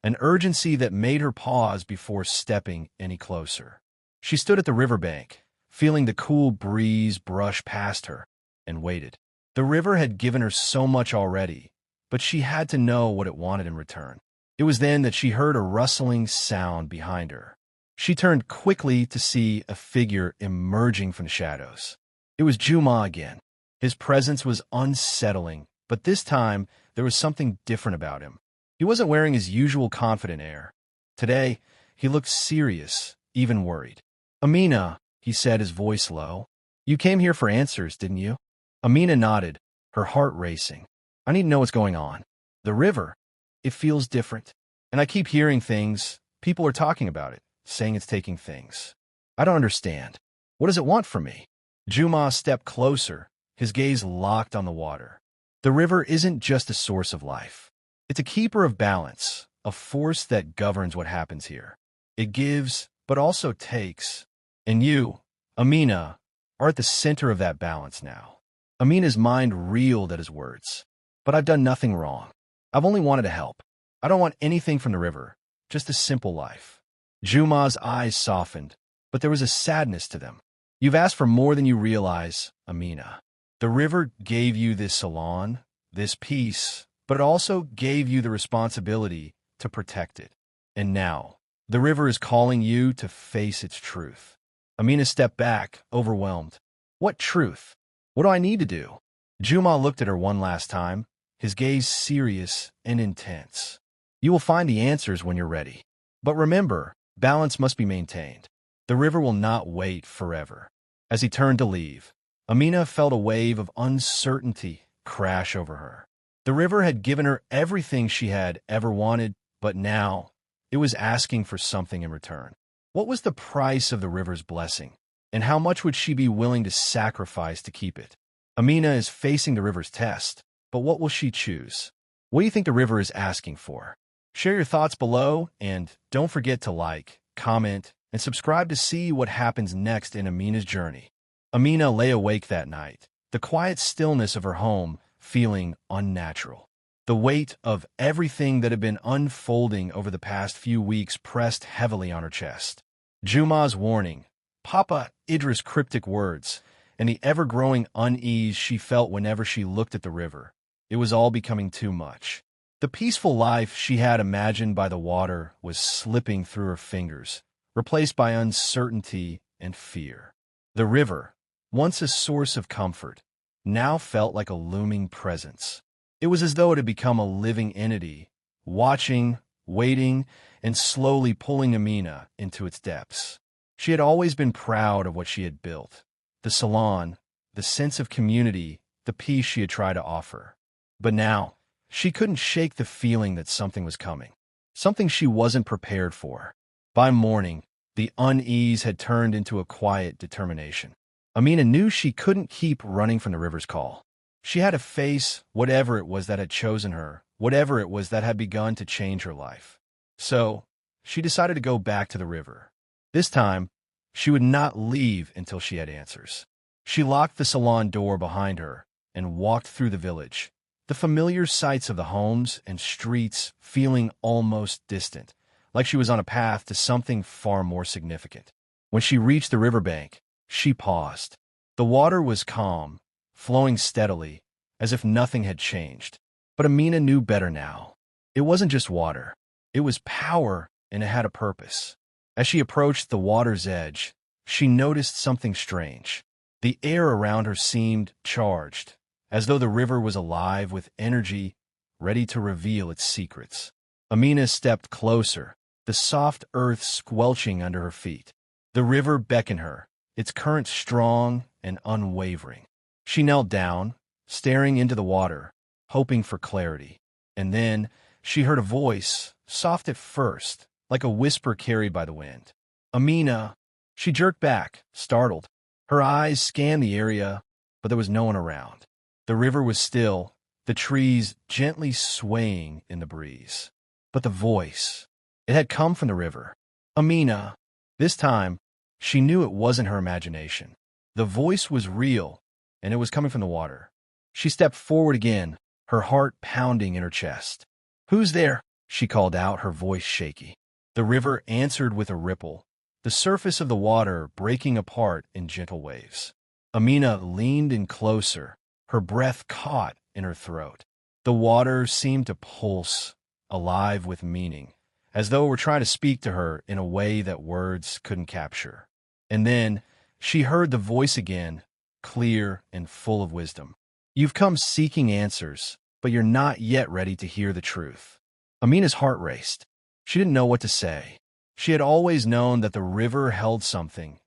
[SPEAKER 1] an urgency that made her pause before stepping any closer. She stood at the riverbank, feeling the cool breeze brush past her, and waited. The river had given her so much already, but she had to know what it wanted in return. It was then that she heard a rustling sound behind her. She turned quickly to see a figure emerging from the shadows. It was Juma again. His presence was unsettling, but this time there was something different about him. He wasn't wearing his usual confident air. Today, he looked serious, even worried. "Amina," he said, his voice low. "You came here for answers, didn't you?" Amina nodded, her heart racing. "I need to know what's going on. The river, it feels different. And I keep hearing things. People are talking about it, saying it's taking things. I don't understand. What does it want from me?" Juma stepped closer, his gaze locked on the water. "The river isn't just a source of life. It's a keeper of balance, a force that governs what happens here. It gives, but also takes. And you, Amina, are at the center of that balance now." Amina's mind reeled at his words. "But I've done nothing wrong. I've only wanted to help. I don't want anything from the river, just a simple life." Juma's eyes softened, but there was a sadness to them. "You've asked for more than you realize, Amina. The river gave you this salon, this peace, but it also gave you the responsibility to protect it. And now, the river is calling you to face its truth." Amina stepped back, overwhelmed. "What truth? What do I need to do?" Juma looked at her one last time, his gaze serious and intense. "You will find the answers when you're ready. But remember, balance must be maintained. The river will not wait forever." As he turned to leave, Amina felt a wave of uncertainty crash over her. The river had given her everything she had ever wanted, but now it was asking for something in return. What was the price of the river's blessing, and how much would she be willing to sacrifice to keep it? Amina is facing the river's test, but what will she choose? What do you think the river is asking for? Share your thoughts below, and don't forget to like, comment, and subscribe to see what happens next in Amina's journey. Amina lay awake that night, the quiet stillness of her home feeling unnatural. The weight of everything that had been unfolding over the past few weeks pressed heavily on her chest. Juma's warning, Papa Idris' cryptic words, and the ever-growing unease she felt whenever she looked at the river. It was all becoming too much. The peaceful life she had imagined by the water was slipping through her fingers, replaced by uncertainty and fear. The river, once a source of comfort, now felt like a looming presence. It was as though it had become a living entity, watching, waiting, and slowly pulling Amina into its depths. She had always been proud of what she had built, the salon, the sense of community, the peace she had tried to offer. But now, she couldn't shake the feeling that something was coming, something she wasn't prepared for. By morning, the unease had turned into a quiet determination. Amina knew she couldn't keep running from the river's call. She had to face whatever it was that had chosen her, whatever it was that had begun to change her life. So, she decided to go back to the river. This time, she would not leave until she had answers. She locked the salon door behind her and walked through the village, the familiar sights of the homes and streets feeling almost distant, like she was on a path to something far more significant. When she reached the riverbank, she paused. The water was calm, flowing steadily, as if nothing had changed. But Amina knew better now. It wasn't just water. It was power, and it had a purpose. As she approached the water's edge, she noticed something strange. The air around her seemed charged, as though the river was alive with energy, ready to reveal its secrets. Amina stepped closer, the soft earth squelching under her feet. The river beckoned her, its current strong and unwavering. She knelt down, staring into the water, hoping for clarity. And then she heard a voice, soft at first, like a whisper carried by the wind. "Amina!" She jerked back, startled. Her eyes scanned the area, but there was no one around. The river was still, the trees gently swaying in the breeze. But the voice, it had come from the river. "Amina!" This time, she knew it wasn't her imagination. The voice was real, and it was coming from the water. She stepped forward again, her heart pounding in her chest. "Who's there?" she called out, her voice shaky. The river answered with a ripple, the surface of the water breaking apart in gentle waves. Amina leaned in closer, her breath caught in her throat. The water seemed to pulse, alive with meaning, as though it were trying to speak to her in a way that words couldn't capture. And then she heard the voice again, clear and full of wisdom. "You've come seeking answers, but you're not yet ready to hear the truth." Amina's heart raced. She didn't know what to say. She had always known that the river held something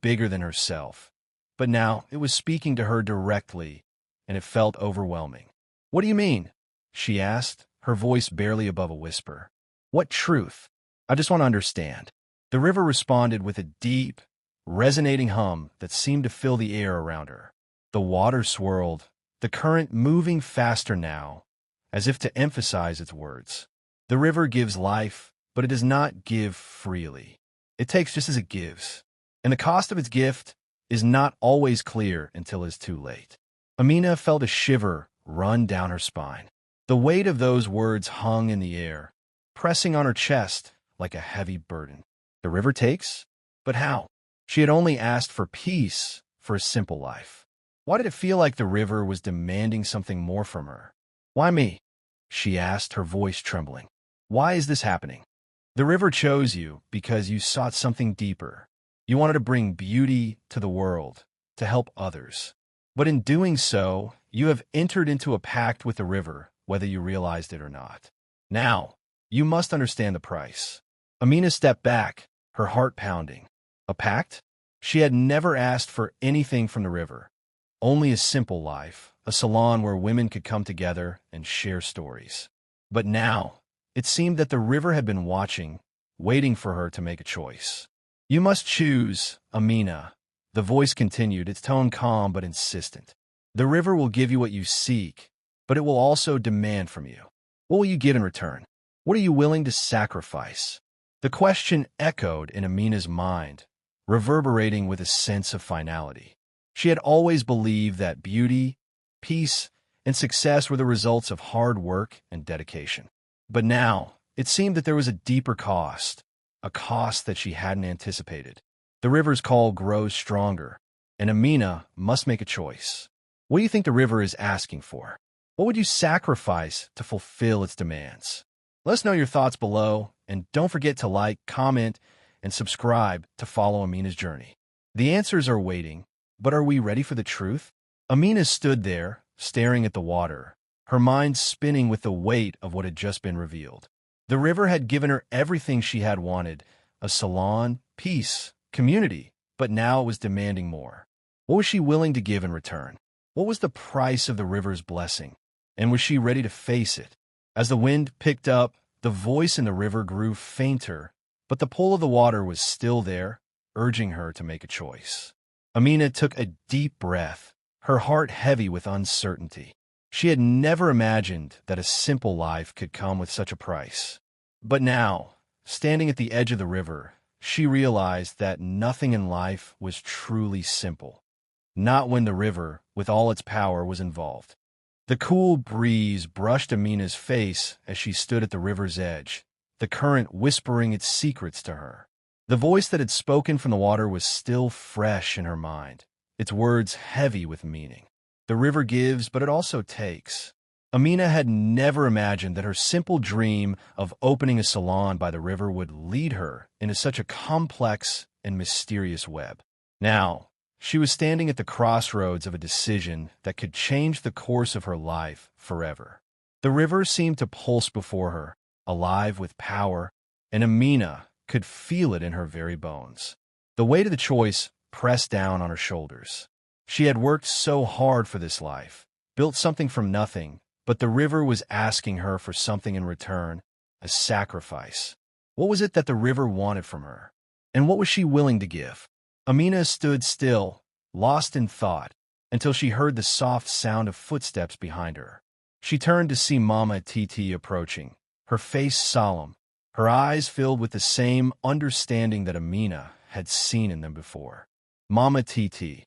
[SPEAKER 1] bigger than herself. But now it was speaking to her directly, and it felt overwhelming. "What do you mean?" she asked, her voice barely above a whisper. "What truth? I just want to understand." The river responded with a deep, resonating hum that seemed to fill the air around her. The water swirled, the current moving faster now, as if to emphasize its words. The river gives life, but it does not give freely. It takes just as it gives. And the cost of its gift is not always clear until it is too late. Amina felt a shiver run down her spine. The weight of those words hung in the air, pressing on her chest like a heavy burden. The river takes? But how? She had only asked for peace, for a simple life. Why did it feel like the river was demanding something more from her? "Why me?" she asked, her voice trembling. "Why is this happening?" "The river chose you because you sought something deeper. You wanted to bring beauty to the world, to help others. But in doing so, you have entered into a pact with the river, whether you realized it or not. Now, you must understand the price." Amina stepped back, her heart pounding. A pact? She had never asked for anything from the river. Only a simple life, a salon where women could come together and share stories. But now, it seemed that the river had been watching, waiting for her to make a choice. "You must choose, Amina." The voice continued, its tone calm but insistent. "The river will give you what you seek, but it will also demand from you. What will you give in return? What are you willing to sacrifice?" The question echoed in Amina's mind, reverberating with a sense of finality. She had always believed that beauty, peace, and success were the results of hard work and dedication. But now, it seemed that there was a deeper cost, a cost that she hadn't anticipated. The river's call grows stronger, and Amina must make a choice. What do you think the river is asking for? What would you sacrifice to fulfill its demands? Let us know your thoughts below, and don't forget to like, comment, and subscribe to follow Amina's journey. The answers are waiting, but are we ready for the truth? Amina stood there, staring at the water, her mind spinning with the weight of what had just been revealed. The river had given her everything she had wanted, a salon, peace, community, but now it was demanding more. What was she willing to give in return? What was the price of the river's blessing? And was she ready to face it? As the wind picked up, the voice in the river grew fainter, but the pull of the water was still there, urging her to make a choice. Amina took a deep breath, her heart heavy with uncertainty. She had never imagined that a simple life could come with such a price. But now, standing at the edge of the river, she realized that nothing in life was truly simple. not when the river, with all its power, was involved. The cool breeze brushed Amina's face as she stood at the river's edge, the current whispering its secrets to her. The voice that had spoken from the water was still fresh in her mind, its words heavy with meaning. The river gives, but it also takes. Amina had never imagined that her simple dream of opening a salon by the river would lead her into such a complex and mysterious web. Now, she was standing at the crossroads of a decision that could change the course of her life forever. The river seemed to pulse before her, alive with power, and Amina could feel it in her very bones. The weight of the choice pressed down on her shoulders. She had worked so hard for this life, built something from nothing, but the river was asking her for something in return, a sacrifice. What was it that the river wanted from her? And what was she willing to give? Amina stood still, lost in thought, until she heard the soft sound of footsteps behind her. She turned to see Mama Titi approaching, her face solemn, her eyes filled with the same understanding that Amina had seen in them before. "Mama Titi,"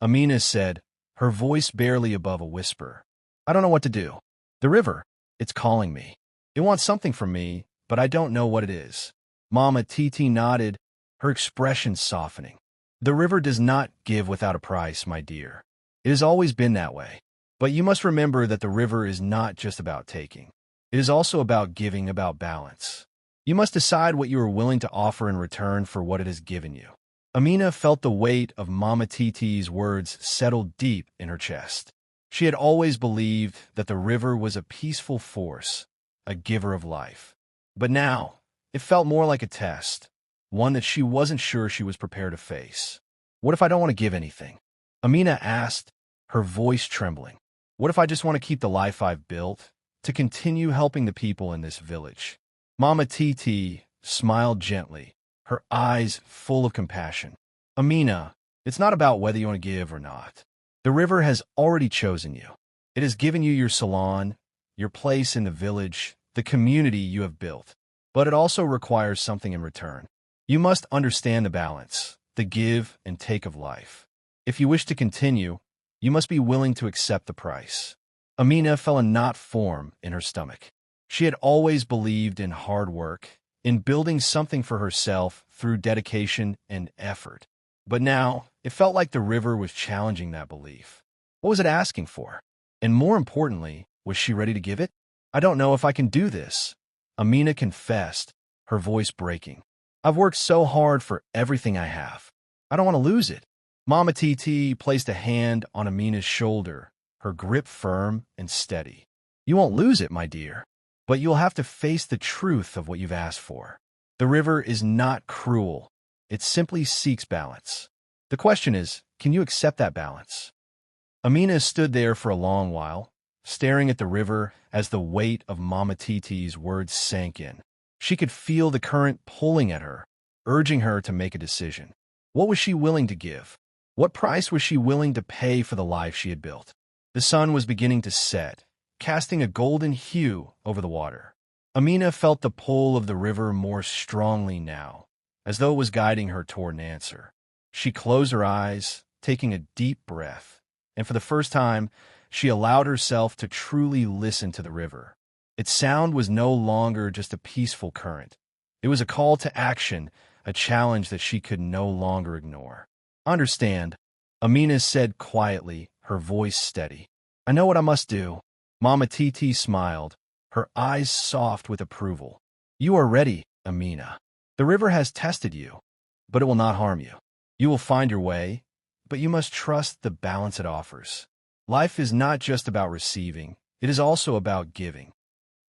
[SPEAKER 1] Amina said, her voice barely above a whisper. "I don't know what to do. The river, it's calling me. It wants something from me, but I don't know what it is." Mama Titi nodded, her expression softening. "The river does not give without a price, my dear. It has always been that way. But you must remember that the river is not just about taking. It is also about giving, about balance. You must decide what you are willing to offer in return for what it has given you." Amina felt the weight of Mama Titi's words settle deep in her chest. She had always believed that the river was a peaceful force, a giver of life. But now, it felt more like a test, one that she wasn't sure she was prepared to face. "What if I don't want to give anything?" Amina asked, her voice trembling. "What if I just want to keep the life I've built, to continue helping the people in this village?" Mama Titi smiled gently, her eyes full of compassion. "Amina, it's not about whether you want to give or not. The river has already chosen you. It has given you your salon, your place in the village, the community you have built. But it also requires something in return. You must understand the balance, the give and take of life. If you wish to continue, you must be willing to accept the price." Amina felt a knot form in her stomach. She had always believed in hard work, in building something for herself through dedication and effort. But now, it felt like the river was challenging that belief. What was it asking for? And more importantly, was she ready to give it? "I don't know if I can do this," Amina confessed, her voice breaking. "I've worked so hard for everything I have. I don't want to lose it." Mama Titi placed a hand on Amina's shoulder, her grip firm and steady. "You won't lose it, my dear. But you'll have to face the truth of what you've asked for. The river is not cruel. It simply seeks balance. The question is, can you accept that balance?" Amina stood there for a long while, staring at the river as the weight of Mama Titi's words sank in. She could feel the current pulling at her, urging her to make a decision. What was she willing to give? What price was she willing to pay for the life she had built? The sun was beginning to set, casting a golden hue over the water. Amina felt the pull of the river more strongly now, as though it was guiding her toward an answer. She closed her eyes, taking a deep breath, and for the first time, she allowed herself to truly listen to the river. Its sound was no longer just a peaceful current. It was a call to action, a challenge that she could no longer ignore. "Understand," Amina said quietly, her voice steady. "I know what I must do." Mama Titi smiled, her eyes soft with approval. "You are ready, Amina. The river has tested you, but it will not harm you. You will find your way, but you must trust the balance it offers. Life is not just about receiving, it is also about giving."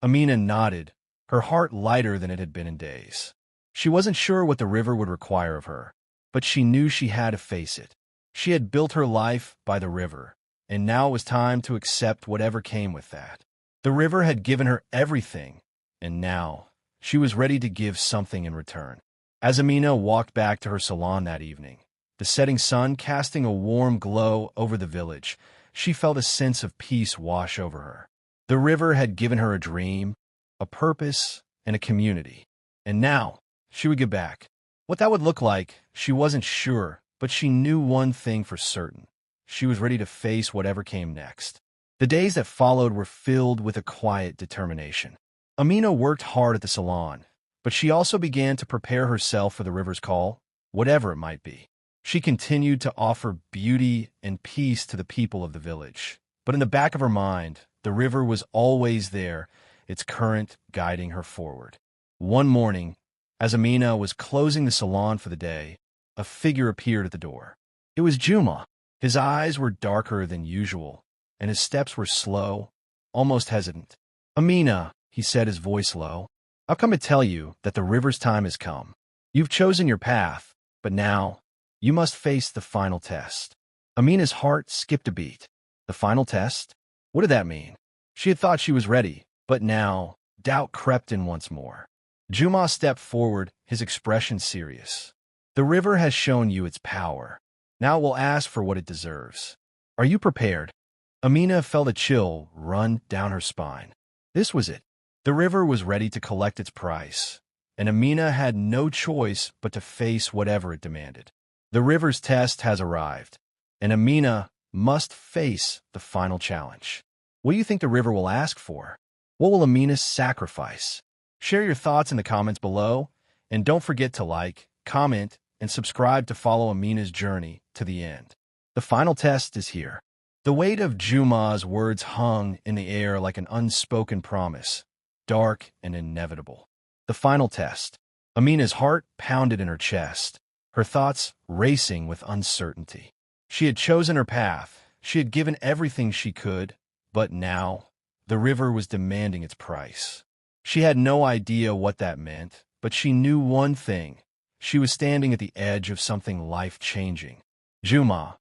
[SPEAKER 1] Amina nodded, her heart lighter than it had been in days. She wasn't sure what the river would require of her, but she knew she had to face it. She had built her life by the river, and now it was time to accept whatever came with that. The river had given her everything, and now she was ready to give something in return. As Amina walked back to her salon that evening, the setting sun casting a warm glow over the village, she felt a sense of peace wash over her. The river had given her a dream, a purpose, and a community. And now she would give back. What that would look like, she wasn't sure, but she knew one thing for certain. she was ready to face whatever came next. The days that followed were filled with a quiet determination. Amina worked hard at the salon, but she also began to prepare herself for the river's call, whatever it might be. She continued to offer beauty and peace to the people of the village. But in the back of her mind, the river was always there, its current guiding her forward. One morning, as Amina was closing the salon for the day, a figure appeared at the door. It was Juma. His eyes were darker than usual, and his steps were slow, almost hesitant. "Amina," he said, his voice low, "I've come to tell you that the river's time has come. You've chosen your path, but now you must face the final test." Amina's heart skipped a beat. The final test? What did that mean? She had thought she was ready, but now doubt crept in once more. Juma stepped forward, his expression serious. "The river has shown you its power. Now it will ask for what it deserves. Are you prepared?" Amina felt a chill run down her spine. This was it. The river was ready to collect its price, and Amina had no choice but to face whatever it demanded. The river's test has arrived, and Amina must face the final challenge. What do you think the river will ask for? What will Amina sacrifice? Share your thoughts in the comments below, and don't forget to like, comment, and subscribe to follow Amina's journey to the end. The final test is here. The weight of Juma's words hung in the air like an unspoken promise, dark and inevitable. The final test. Amina's heart pounded in her chest, her thoughts racing with uncertainty. She had chosen her path, she had given everything she could, but now the river was demanding its price. She had no idea what that meant, but she knew one thing. She was standing at the edge of something life-changing. "Juma,"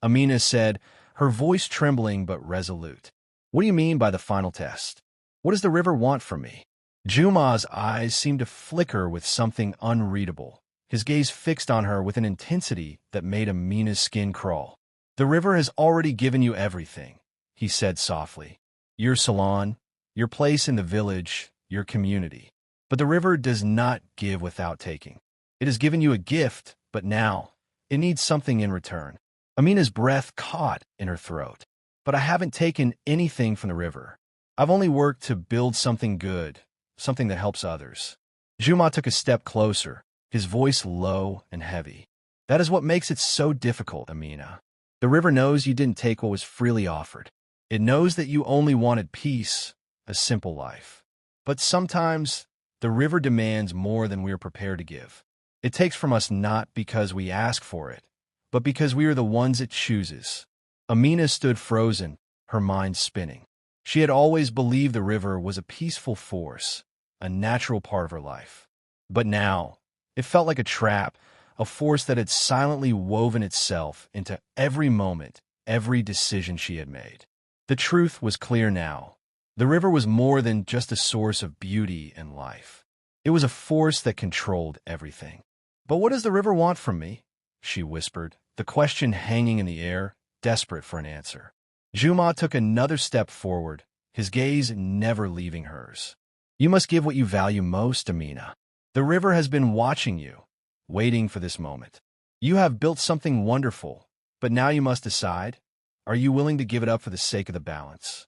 [SPEAKER 1] Amina said, her voice trembling but resolute. "What do you mean by the final test? What does the river want from me?" Juma's eyes seemed to flicker with something unreadable, his gaze fixed on her with an intensity that made Amina's skin crawl. "The river has already given you everything," he said softly. "Your salon, your place in the village, your community. But the river does not give without taking. It has given you a gift, but now it needs something in return." Amina's breath caught in her throat. "But I haven't taken anything from the river. I've only worked to build something good, something that helps others." Juma took a step closer, his voice low and heavy. "That is what makes it so difficult, Amina. The river knows you didn't take what was freely offered. It knows that you only wanted peace, a simple life. But sometimes the river demands more than we are prepared to give. It takes from us not because we ask for it, but because we are the ones it chooses." Amina stood frozen, her mind spinning. She had always believed the river was a peaceful force, a natural part of her life. But now, it felt like a trap, a force that had silently woven itself into every moment, every decision she had made. The truth was clear now. The river was more than just a source of beauty and life. It was a force that controlled everything. "But what does the river want from me?" she whispered, the question hanging in the air, desperate for an answer. Juma took another step forward, his gaze never leaving hers. "You must give what you value most, Amina. The river has been watching you, waiting for this moment. You have built something wonderful, but now you must decide. Are you willing to give it up for the sake of the balance?"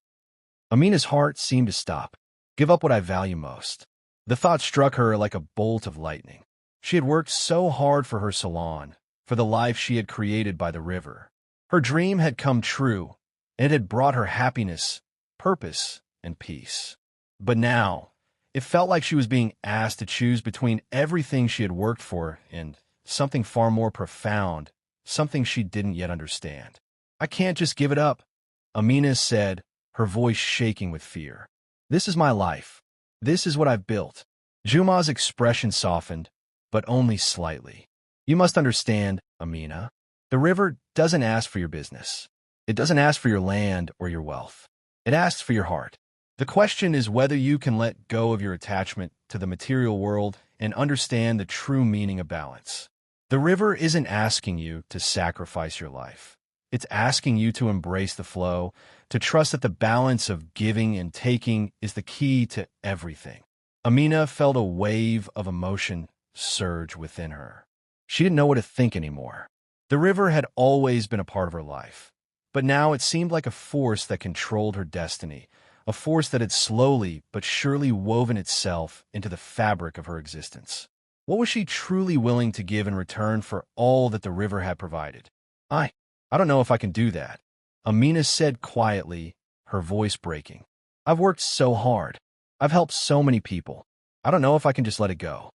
[SPEAKER 1] Amina's heart seemed to stop. "Give up what I value most." The thought struck her like a bolt of lightning. She had worked so hard for her salon, for the life she had created by the river. Her dream had come true, and it had brought her happiness, purpose, and peace. But now, it felt like she was being asked to choose between everything she had worked for and something far more profound, something she didn't yet understand. "I can't just give it up," Amina said, her voice shaking with fear. "This is my life. This is what I've built." Juma's expression softened, but only slightly. "You must understand, Amina. The river doesn't ask for your business. It doesn't ask for your land or your wealth. It asks for your heart. The question is whether you can let go of your attachment to the material world and understand the true meaning of balance. The river isn't asking you to sacrifice your life. It's asking you to embrace the flow, to trust that the balance of giving and taking is the key to everything." Amina felt a wave of emotion surge within her. She didn't know what to think anymore. The river had always been a part of her life, But now it seemed like a force that controlled her destiny, a force that had slowly but surely woven itself into the fabric of her existence. What was she truly willing to give in return for all that the river had provided? I, I don't know if I can do that, Amina said quietly, her voice breaking. I've worked so hard. I've helped so many people. I don't know if I can just let it go.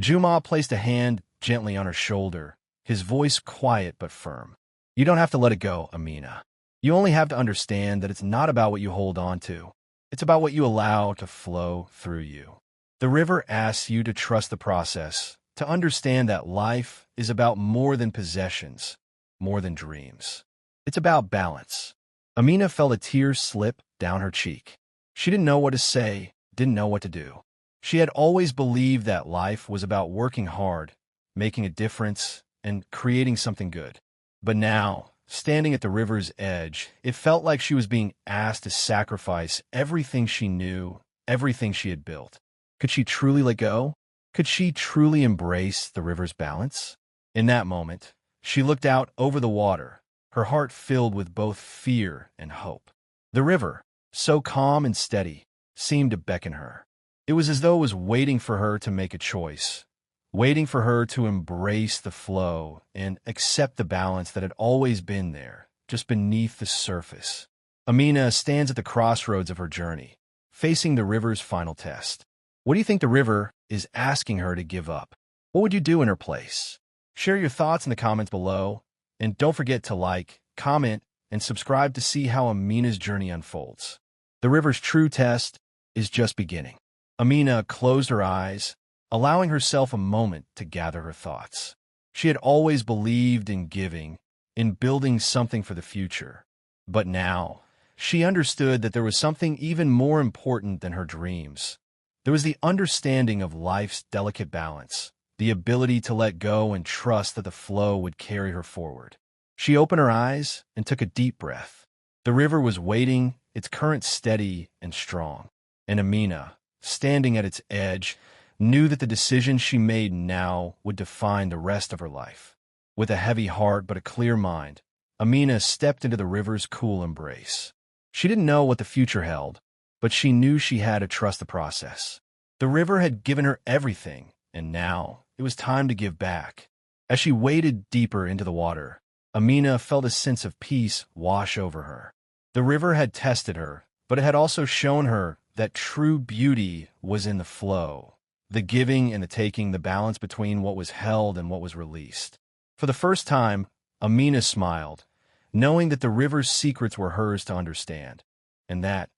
[SPEAKER 1] Juma placed a hand gently on her shoulder, his voice quiet but firm. You don't have to let it go, Amina. You only have to understand that it's not about what you hold on to. It's about what you allow to flow through you. The river asks you to trust the process, to understand that life is about more than possessions, more than dreams. It's about balance. Amina felt a tear slip down her cheek. She didn't know what to say, didn't know what to do. She had always believed that life was about working hard, making a difference, and creating something good. But now, standing at the river's edge, it felt like she was being asked to sacrifice everything she knew, everything she had built. Could she truly let go? Could she truly embrace the river's balance? In that moment, she looked out over the water, her heart filled with both fear and hope. The river, so calm and steady, seemed to beckon her. It was as though it was waiting for her to make a choice, waiting for her to embrace the flow and accept the balance that had always been there, just beneath the surface. Amina stands at the crossroads of her journey, facing the river's final test. What do you think the river is asking her to give up? What would you do in her place? Share your thoughts in the comments below, and don't forget to like, comment, and subscribe to see how Amina's journey unfolds. The river's true test is just beginning. Amina closed her eyes, allowing herself a moment to gather her thoughts. She had always believed in giving, in building something for the future. But now, she understood that there was something even more important than her dreams. There was the understanding of life's delicate balance, the ability to let go and trust that the flow would carry her forward. She opened her eyes and took a deep breath. The river was waiting, its current steady and strong. And Amina, standing at its edge, knew that the decision she made now would define the rest of her life. With a heavy heart but a clear mind, Amina stepped into the river's cool embrace. She didn't know what the future held, but she knew she had to trust the process. The river had given her everything, and now it was time to give back. As she waded deeper into the water, Amina felt a sense of peace wash over her. The river had tested her, but it had also shown her that true beauty was in the flow, the giving and the taking, the balance between what was held and what was released. For the first time, Amina smiled, knowing that the river's secrets were hers to understand, and that,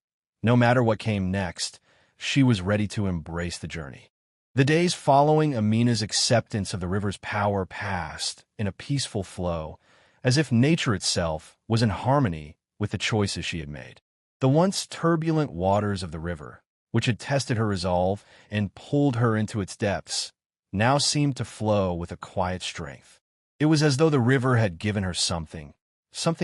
[SPEAKER 1] no matter what came next, she was ready to embrace the journey. The days following Amina's acceptance of the river's power passed in a peaceful flow, as if nature itself was in harmony with the choices she had made. The once turbulent waters of the river, which had tested her resolve and pulled her into its depths, now seemed to flow with a quiet strength. It was as though the river had given her something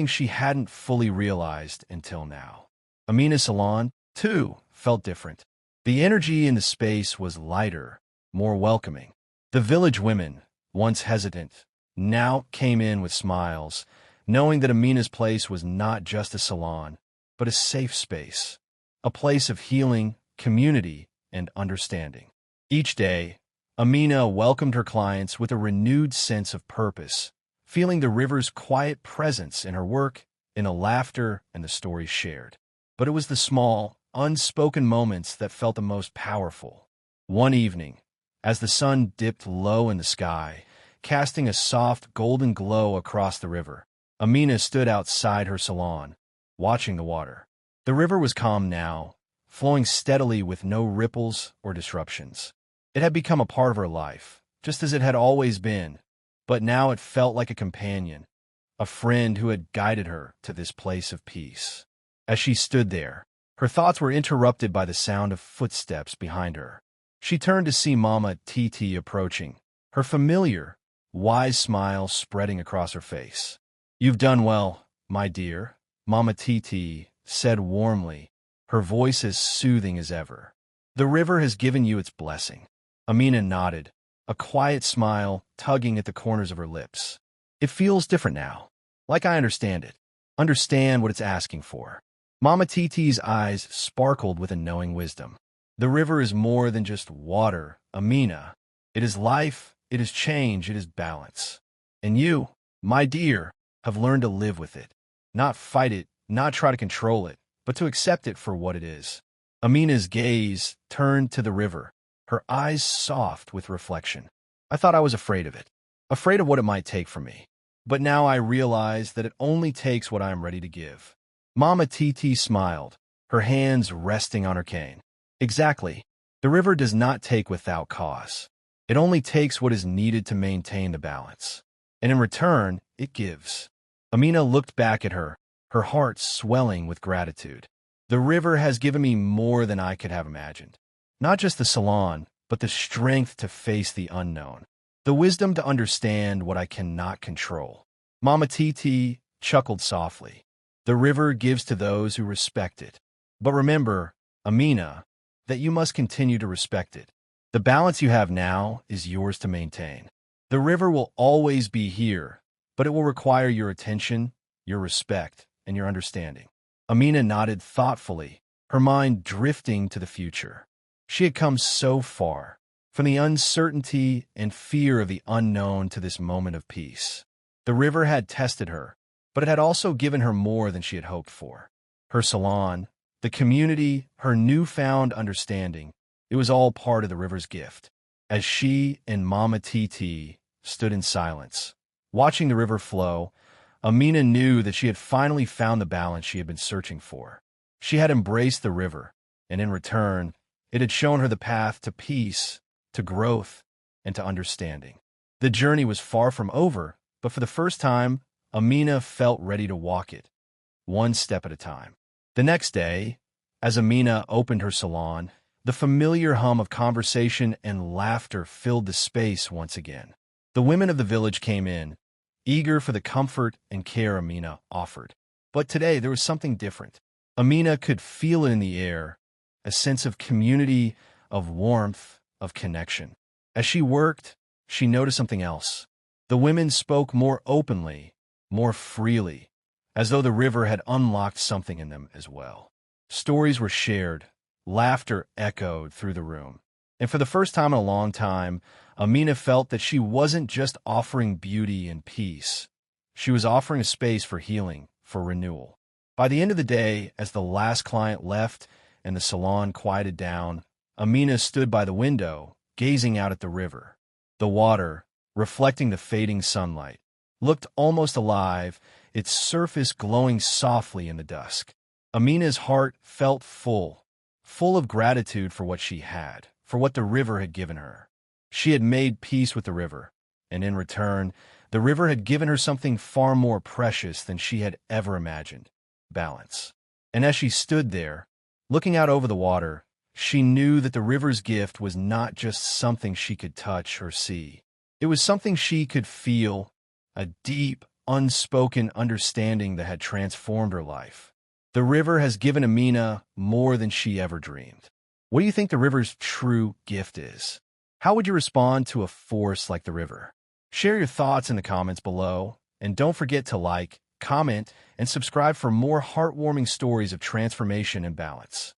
[SPEAKER 1] she hadn't fully realized until now. Amina's salon, too, felt different. The energy in the space was lighter, more welcoming. The village women, once hesitant, now came in with smiles, knowing that Amina's place was not just a salon, but a safe space, a place of healing, community, and understanding. Each day, Amina welcomed her clients with a renewed sense of purpose, feeling the river's quiet presence in her work, in the laughter and the stories shared. But it was the small, unspoken moments that felt the most powerful. One evening, as the sun dipped low in the sky, casting a soft golden glow across the river, Amina stood outside her salon, watching the water. The river was calm now, flowing steadily with no ripples or disruptions. It had become a part of her life, just as it had always been, but now it felt like a companion, a friend who had guided her to this place of peace. As she stood there, her thoughts were interrupted by the sound of footsteps behind her. She turned to see Mama Titi approaching, her familiar, wise smile spreading across her face. "You've done well, my dear," Mama Titi said warmly, her voice as soothing as ever. "The river has given you its blessing." Amina nodded, a quiet smile tugging at the corners of her lips. "It feels different now, like I understand it. understand what it's asking for. Mama Titi's eyes sparkled with a knowing wisdom. The river is more than just water, Amina. It is life, it is change, it is balance. And you, my dear, have learned to live with it. Not fight it, not try to control it, but to accept it for what it is. Amina's gaze turned to the river, her eyes soft with reflection. I thought I was afraid of it, afraid of what it might take from me. But now I realize that it only takes what I am ready to give. Mama Titi smiled, her hands resting on her cane. Exactly. The river does not take without cause. It only takes what is needed to maintain the balance. And in return, it gives. Amina looked back at her, her heart swelling with gratitude. The river has given me more than I could have imagined. Not just the Salon, but the strength to face the unknown. The wisdom to understand what I cannot control. Mama Titi chuckled softly. The river gives to those who respect it. But remember, Amina, that you must continue to respect it. The balance you have now is yours to maintain. The river will always be here, but it will require your attention, your respect, and your understanding. Amina nodded thoughtfully, her mind drifting to the future. She had come so far, from the uncertainty and fear of the unknown to this moment of peace. The river had tested her, but it had also given her more than she had hoped for. Her salon, the community, her newfound understanding, it was all part of the river's gift. As she and Mama Titi stood in silence, watching the river flow, Amina knew that she had finally found the balance she had been searching for. She had embraced the river, and in return, it had shown her the path to peace, to growth, and to understanding. The journey was far from over, but for the first time, Amina felt ready to walk it, one step at a time. The next day, as Amina opened her salon, the familiar hum of conversation and laughter filled the space once again. The women of the village came in, eager for the comfort and care Amina offered. But today there was something different. Amina could feel it in the air, a sense of community, of warmth, of connection. As she worked, she noticed something else. The women spoke more openly, more freely, as though the river had unlocked something in them as well. Stories were shared, laughter echoed through the room. And for the first time in a long time, Amina felt that she wasn't just offering beauty and peace. She was offering a space for healing, for renewal. By the end of the day, as the last client left and the salon quieted down, Amina stood by the window, gazing out at the river. The water, reflecting the fading sunlight, looked almost alive, its surface glowing softly in the dusk. Amina's heart felt full of gratitude for what she had, for what the river had given her. She had made peace with the river, and in return, the river had given her something far more precious than she had ever imagined: balance. And as she stood there, looking out over the water, she knew that the river's gift was not just something she could touch or see. It was something she could feel, a deep, unspoken understanding that had transformed her life. The river has given Amina more than she ever dreamed. What do you think the river's true gift is? How would you respond to a force like the river? Share your thoughts in the comments below, and don't forget to like, comment, and subscribe for more heartwarming stories of transformation and balance.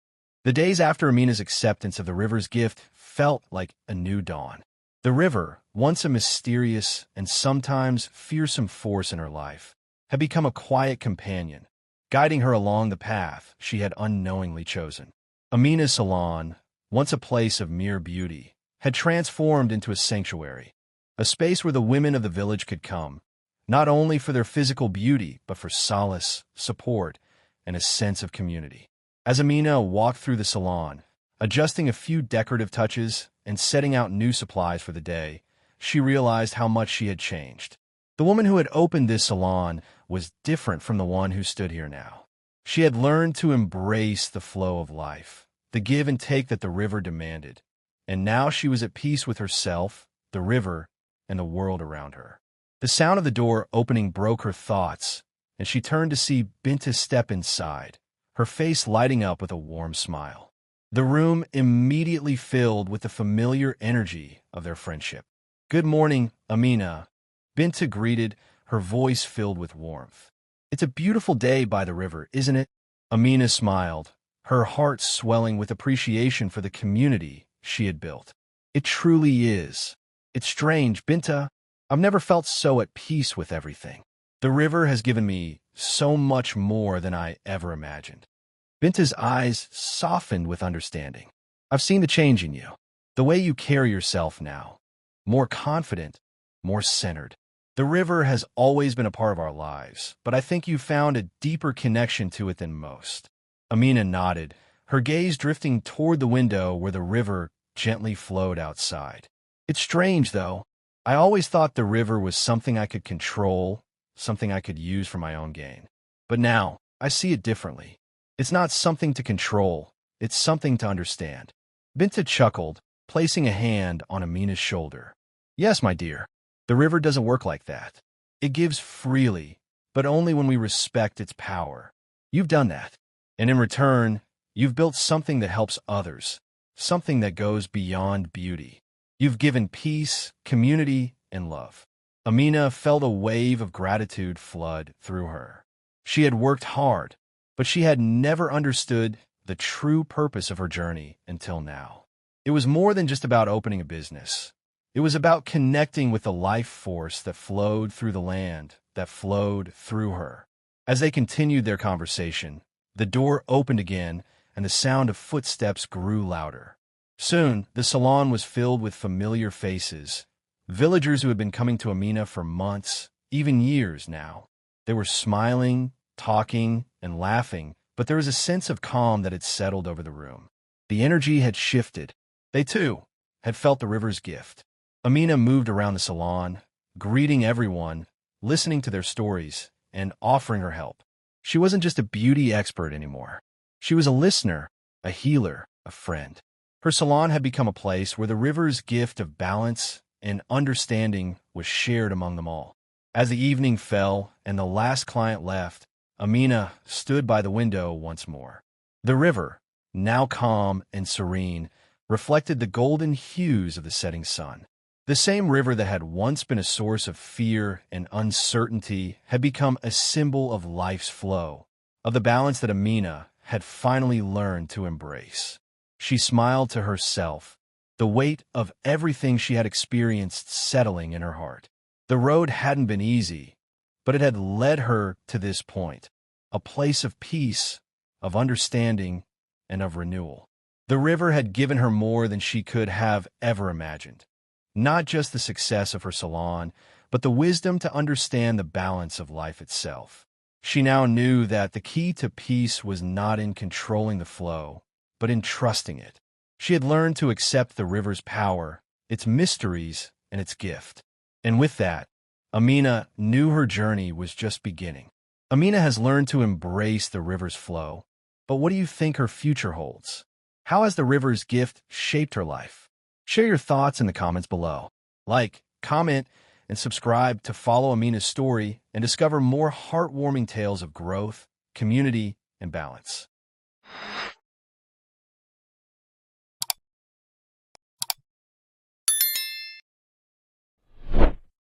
[SPEAKER 1] The days after Amina's acceptance of the river's gift felt like a new dawn. The river, once a mysterious and sometimes fearsome force in her life, had become a quiet companion, guiding her along the path she had unknowingly chosen. Amina's salon, once a place of mere beauty, had transformed into a sanctuary, a space where the women of the village could come, not only for their physical beauty, but for solace, support, and a sense of community. As Amina walked through the salon, adjusting a few decorative touches and setting out new supplies for the day, she realized how much she had changed. The woman who had opened this salon was different from the one who stood here now. She had learned to embrace the flow of life, the give and take that the river demanded, and now she was at peace with herself, the river, and the world around her. The sound of the door opening broke her thoughts, and she turned to see Binta step inside, her face lighting up with a warm smile. The room immediately filled with the familiar energy of their friendship. "Good morning, Amina," Binta greeted, her voice filled with warmth. It's a beautiful day by the river, isn't it? Amina smiled, her heart swelling with appreciation for the community she had built. It truly is. It's strange, Binta. I've never felt so at peace with everything. The river has given me so much more than I ever imagined. Binta's eyes softened with understanding. I've seen the change in you. The way you carry yourself now. More confident, more centered. The river has always been a part of our lives, but I think you found a deeper connection to it than most. Amina nodded, her gaze drifting toward the window where the river gently flowed outside. It's strange, though. I always thought the river was something I could control, something I could use for my own gain. But now, I see it differently. It's not something to control, it's something to understand. Binta chuckled, placing a hand on Amina's shoulder. Yes, my dear. The river doesn't work like that. It gives freely, but only when we respect its power. You've done that. And in return, you've built something that helps others, something that goes beyond beauty. You've given peace, community, and love. Amina felt a wave of gratitude flood through her. She had worked hard, but she had never understood the true purpose of her journey until now. It was more than just about opening a business. It was about connecting with the life force that flowed through the land, that flowed through her. As they continued their conversation, the door opened again, and the sound of footsteps grew louder. Soon, the salon was filled with familiar faces, villagers who had been coming to Amina for months, even years now. They were smiling, talking, and laughing, but there was a sense of calm that had settled over the room. The energy had shifted. They, too, had felt the river's gift. Amina moved around the salon, greeting everyone, listening to their stories, and offering her help. She wasn't just a beauty expert anymore. She was a listener, a healer, a friend. Her salon had become a place where the river's gift of balance and understanding was shared among them all. As the evening fell and the last client left, Amina stood by the window once more. The river, now calm and serene, reflected the golden hues of the setting sun. The same river that had once been a source of fear and uncertainty had become a symbol of life's flow, of the balance that Amina had finally learned to embrace. She smiled to herself, the weight of everything she had experienced settling in her heart. The road hadn't been easy, but it had led her to this point, a place of peace, of understanding, and of renewal. The river had given her more than she could have ever imagined. Not just the success of her salon, but the wisdom to understand the balance of life itself. She now knew that the key to peace was not in controlling the flow, but in trusting it. She had learned to accept the river's power, its mysteries, and its gift. And with that, Amina knew her journey was just beginning. Amina has learned to embrace the river's flow, but what do you think her future holds? How has the river's gift shaped her life? Share your thoughts in the comments below. Like, comment, and subscribe to follow Amina's story and discover more heartwarming tales of growth, community, and balance.